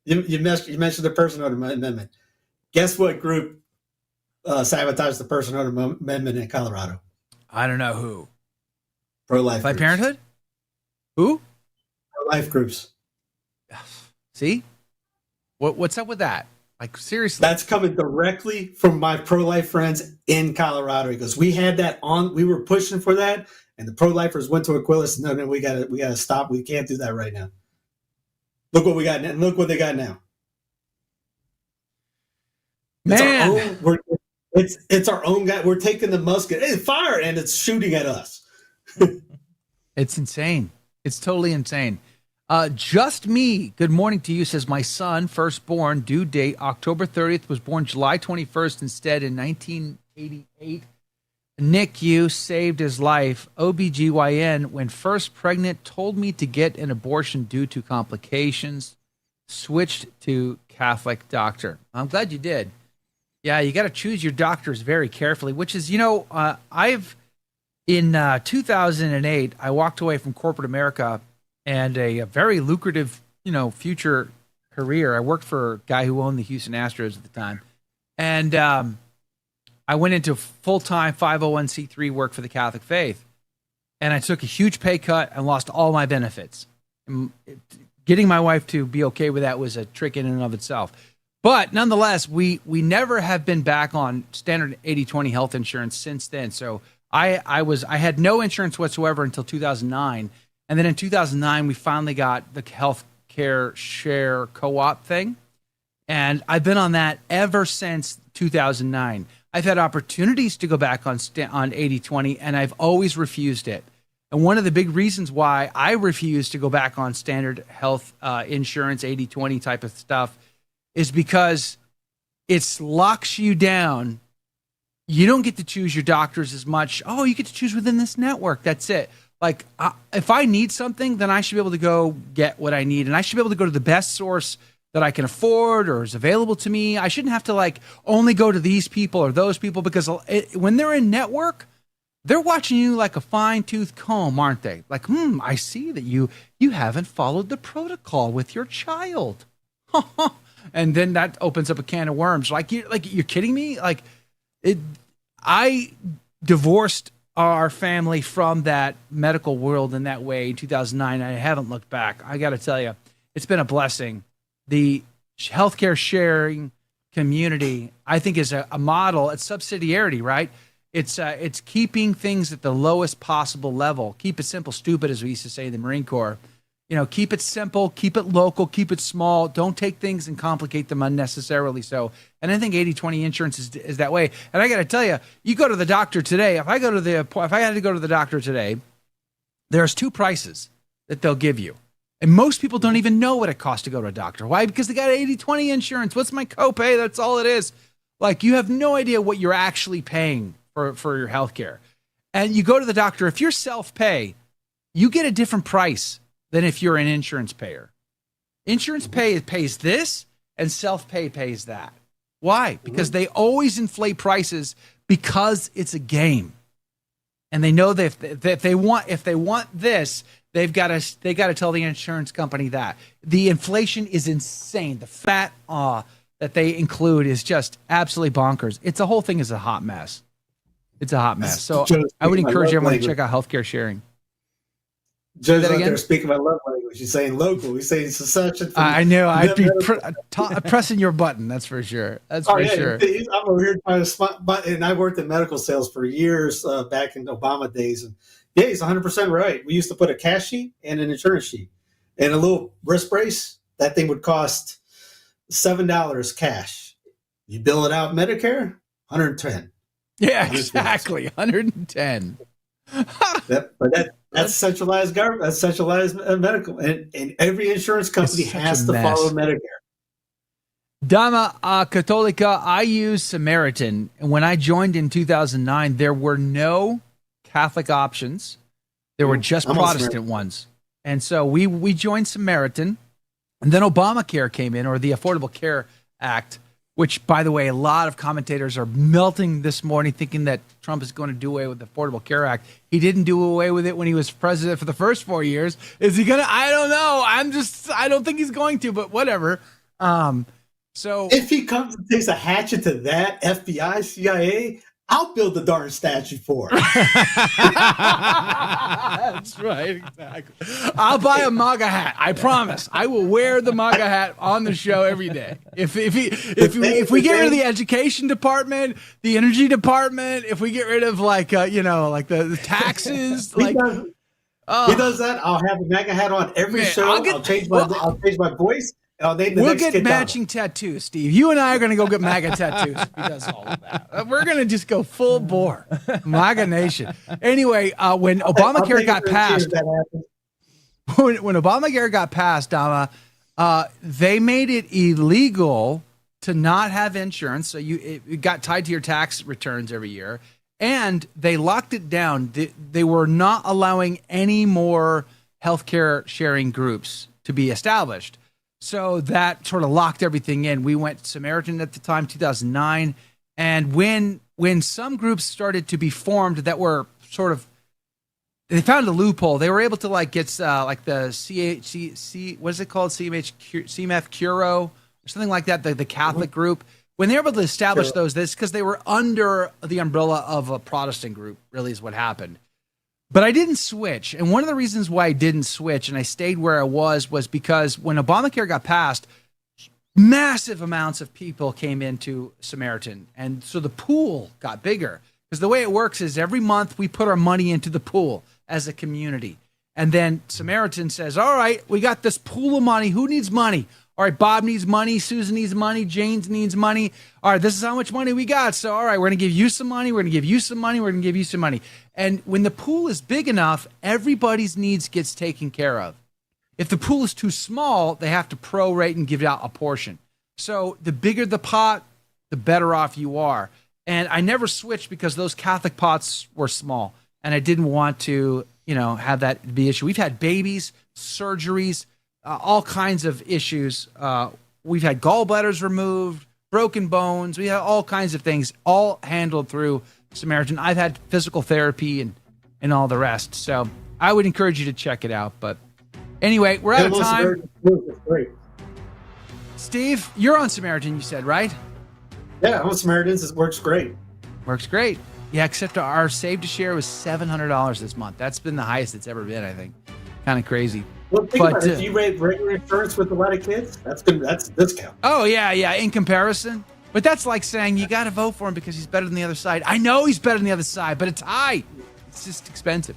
You mentioned the personhood amendment. Guess what group sabotaged the personhood amendment in Colorado? I don't know who. Pro-life Planned groups. Parenthood? Who? Pro-life groups. See? What's up with that? Like, seriously. That's coming directly from my pro-life friends in Colorado, because we had that on. We were pushing for that, and the pro-lifers went to Aquilas. No, we gotta stop. We can't do that right now. Look what we got now. Look what they got now. Man, it's our own guy. We're taking the musket. Hey, fire, and it's shooting at us. It's insane. It's totally insane. Just me. Good morning to you. Says my son, firstborn, due date October 30th, was born July 21st instead in 1988. NICU saved his life. OBGYN, when first pregnant, told me to get an abortion due to complications. Switched to Catholic doctor. I'm glad you did. Yeah, you got to choose your doctors very carefully, which is, in 2008, I walked away from corporate America and a very lucrative, future career. I worked for a guy who owned the Houston Astros at the time. And I went into full-time 501c3 work for the Catholic faith. And I took a huge pay cut and lost all my benefits. Getting my wife to be okay with that was a trick in and of itself. But nonetheless, we never have been back on standard 80/20 health insurance since then. So I had no insurance whatsoever until 2009. And then in 2009, we finally got the health care share co-op thing. And I've been on that ever since 2009. I've had opportunities to go back on 80/20, and I've always refused it. And one of the big reasons why I refuse to go back on standard health insurance, 80/20 type of stuff, is because it locks you down. You don't get to choose your doctors as much. Oh, you get to choose within this network. That's it. Like, if I need something, then I should be able to go get what I need. And I should be able to go to the best source that I can afford or is available to me. I shouldn't have to, only go to these people or those people, because when they're in network, they're watching you like a fine-tooth comb, aren't they? Like, I see that you haven't followed the protocol with your child. And then that opens up a can of worms. You're kidding me? I divorced our family from that medical world in that way in 2009. I haven't looked back. I got to tell you, it's been a blessing. The healthcare sharing community, I think, is a model. It's subsidiarity, right? It's keeping things at the lowest possible level. Keep it simple, stupid, as we used to say in the Marine Corps. Keep it simple, keep it local, keep it small. Don't take things and complicate them unnecessarily. So, and I think 80/20 insurance is that way. And I got to tell you, you go to the doctor today. If I had to go to the doctor today, there's two prices that they'll give you. And most people don't even know what it costs to go to a doctor. Why? Because they got 80/20 insurance. What's my copay? That's all it is. Like, you have no idea what you're actually paying for your health care. And you go to the doctor. If you're self-pay, you get a different price than if you're an insurance payer. Insurance pays this, and self-pay pays that. Why? Because they always inflate prices because it's a game. And they know that if they want this, they got to tell the insurance company that. The inflation is insane. The fat that they include is just absolutely bonkers. The whole thing is a hot mess. It's a hot mess. So I would encourage everyone to check out healthcare sharing. Joe's out there speaking my love language. He's saying local. He's saying secession. I know. I'd be pressing your button. That's for sure. That's for sure. I'm over here trying to spot button. And I worked in medical sales for years back in Obama days. And yeah, he's 100% right. We used to put a cash sheet and an insurance sheet and a little wrist brace. That thing would cost $7 cash. You bill it out Medicare, $110. Yeah, exactly. $110. But that's centralized government. That's centralized medical, and every insurance company has to follow Medicare. Dama Catholica, I use Samaritan, and when I joined in 2009, there were no Catholic options. There were just Protestant ones, and so we joined Samaritan, and then Obamacare came in, or the Affordable Care Act, which, by the way, a lot of commentators are melting this morning thinking that Trump is going to do away with the Affordable Care Act. He didn't do away with it when he was president for the first 4 years. Is he going to? I don't know. I don't think he's going to, but whatever. So if he comes and takes a hatchet to that, FBI, CIA, I'll build the darn statue for it. That's right, exactly. I'll buy a MAGA hat. I promise. I will wear the MAGA hat on the show every day. If we get rid of the education department, the energy department, if we get rid of the taxes, he does that, I'll have a MAGA hat on every show. I'll change my voice. We'll get matching tattoos, Steve. You and I are going to go get MAGA tattoos if he does all of that. We're going to just go full bore. MAGA Nation. Anyway, when Obamacare got passed, when Obamacare got passed, Dama, they made it illegal to not have insurance. So it got tied to your tax returns every year. And they locked it down. They were not allowing any more healthcare sharing groups to be established. So that sort of locked everything in. We went Samaritan at the time, 2009. And when some groups started to be formed that were sort of, they found a loophole. They were able to get the what is it called? CMF Curo or something like that, the Catholic group. When they were able to establish those, this because they were under the umbrella of a Protestant group, really is what happened. But I didn't switch. And one of the reasons why I didn't switch and I stayed where I was because when Obamacare got passed, massive amounts of people came into Samaritan. And so the pool got bigger. Because the way it works is every month we put our money into the pool as a community. And then Samaritan says, all right, we got this pool of money. Who needs money? All right, Bob needs money. Susan needs money. James needs money. All right, this is how much money we got. So, all right, we're going to give you some money. We're going to give you some money. We're going to give you some money. And when the pool is big enough, everybody's needs gets taken care of. If the pool is too small, they have to prorate and give out a portion. So the bigger the pot, the better off you are. And I never switched because those Catholic pots were small. And I didn't want to, have that be an issue. We've had babies, surgeries, all kinds of issues. We've had gallbladders removed, broken bones. We have all kinds of things, all handled through Samaritan. I've had physical therapy and all the rest. So I would encourage you to check it out. But anyway, we're out of time. Great. Steve, you're on Samaritan, you said, right? Yeah, I'm on Samaritan. It works great. Works great. Yeah, except our Save to Share was $700 this month. That's been the highest it's ever been, I think. Kind of crazy. Well, think about it. If you rate regular insurance with a lot of kids, that's good. That's a discount. Oh, yeah. In comparison. But that's like saying you got to vote for him because he's better than the other side. I know he's better than the other side, but it's high. It's just expensive.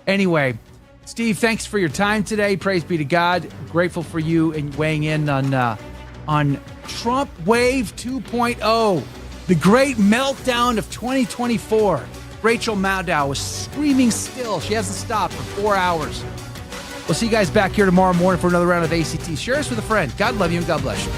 Anyway, Steve, thanks for your time today. Praise be to God. Grateful for you and weighing in on Trump Wave 2.0, the great meltdown of 2024. Rachel Maddow was screaming still. She hasn't stopped for 4 hours. We'll see you guys back here tomorrow morning for another round of ACT. Share us with a friend. God love you and God bless you.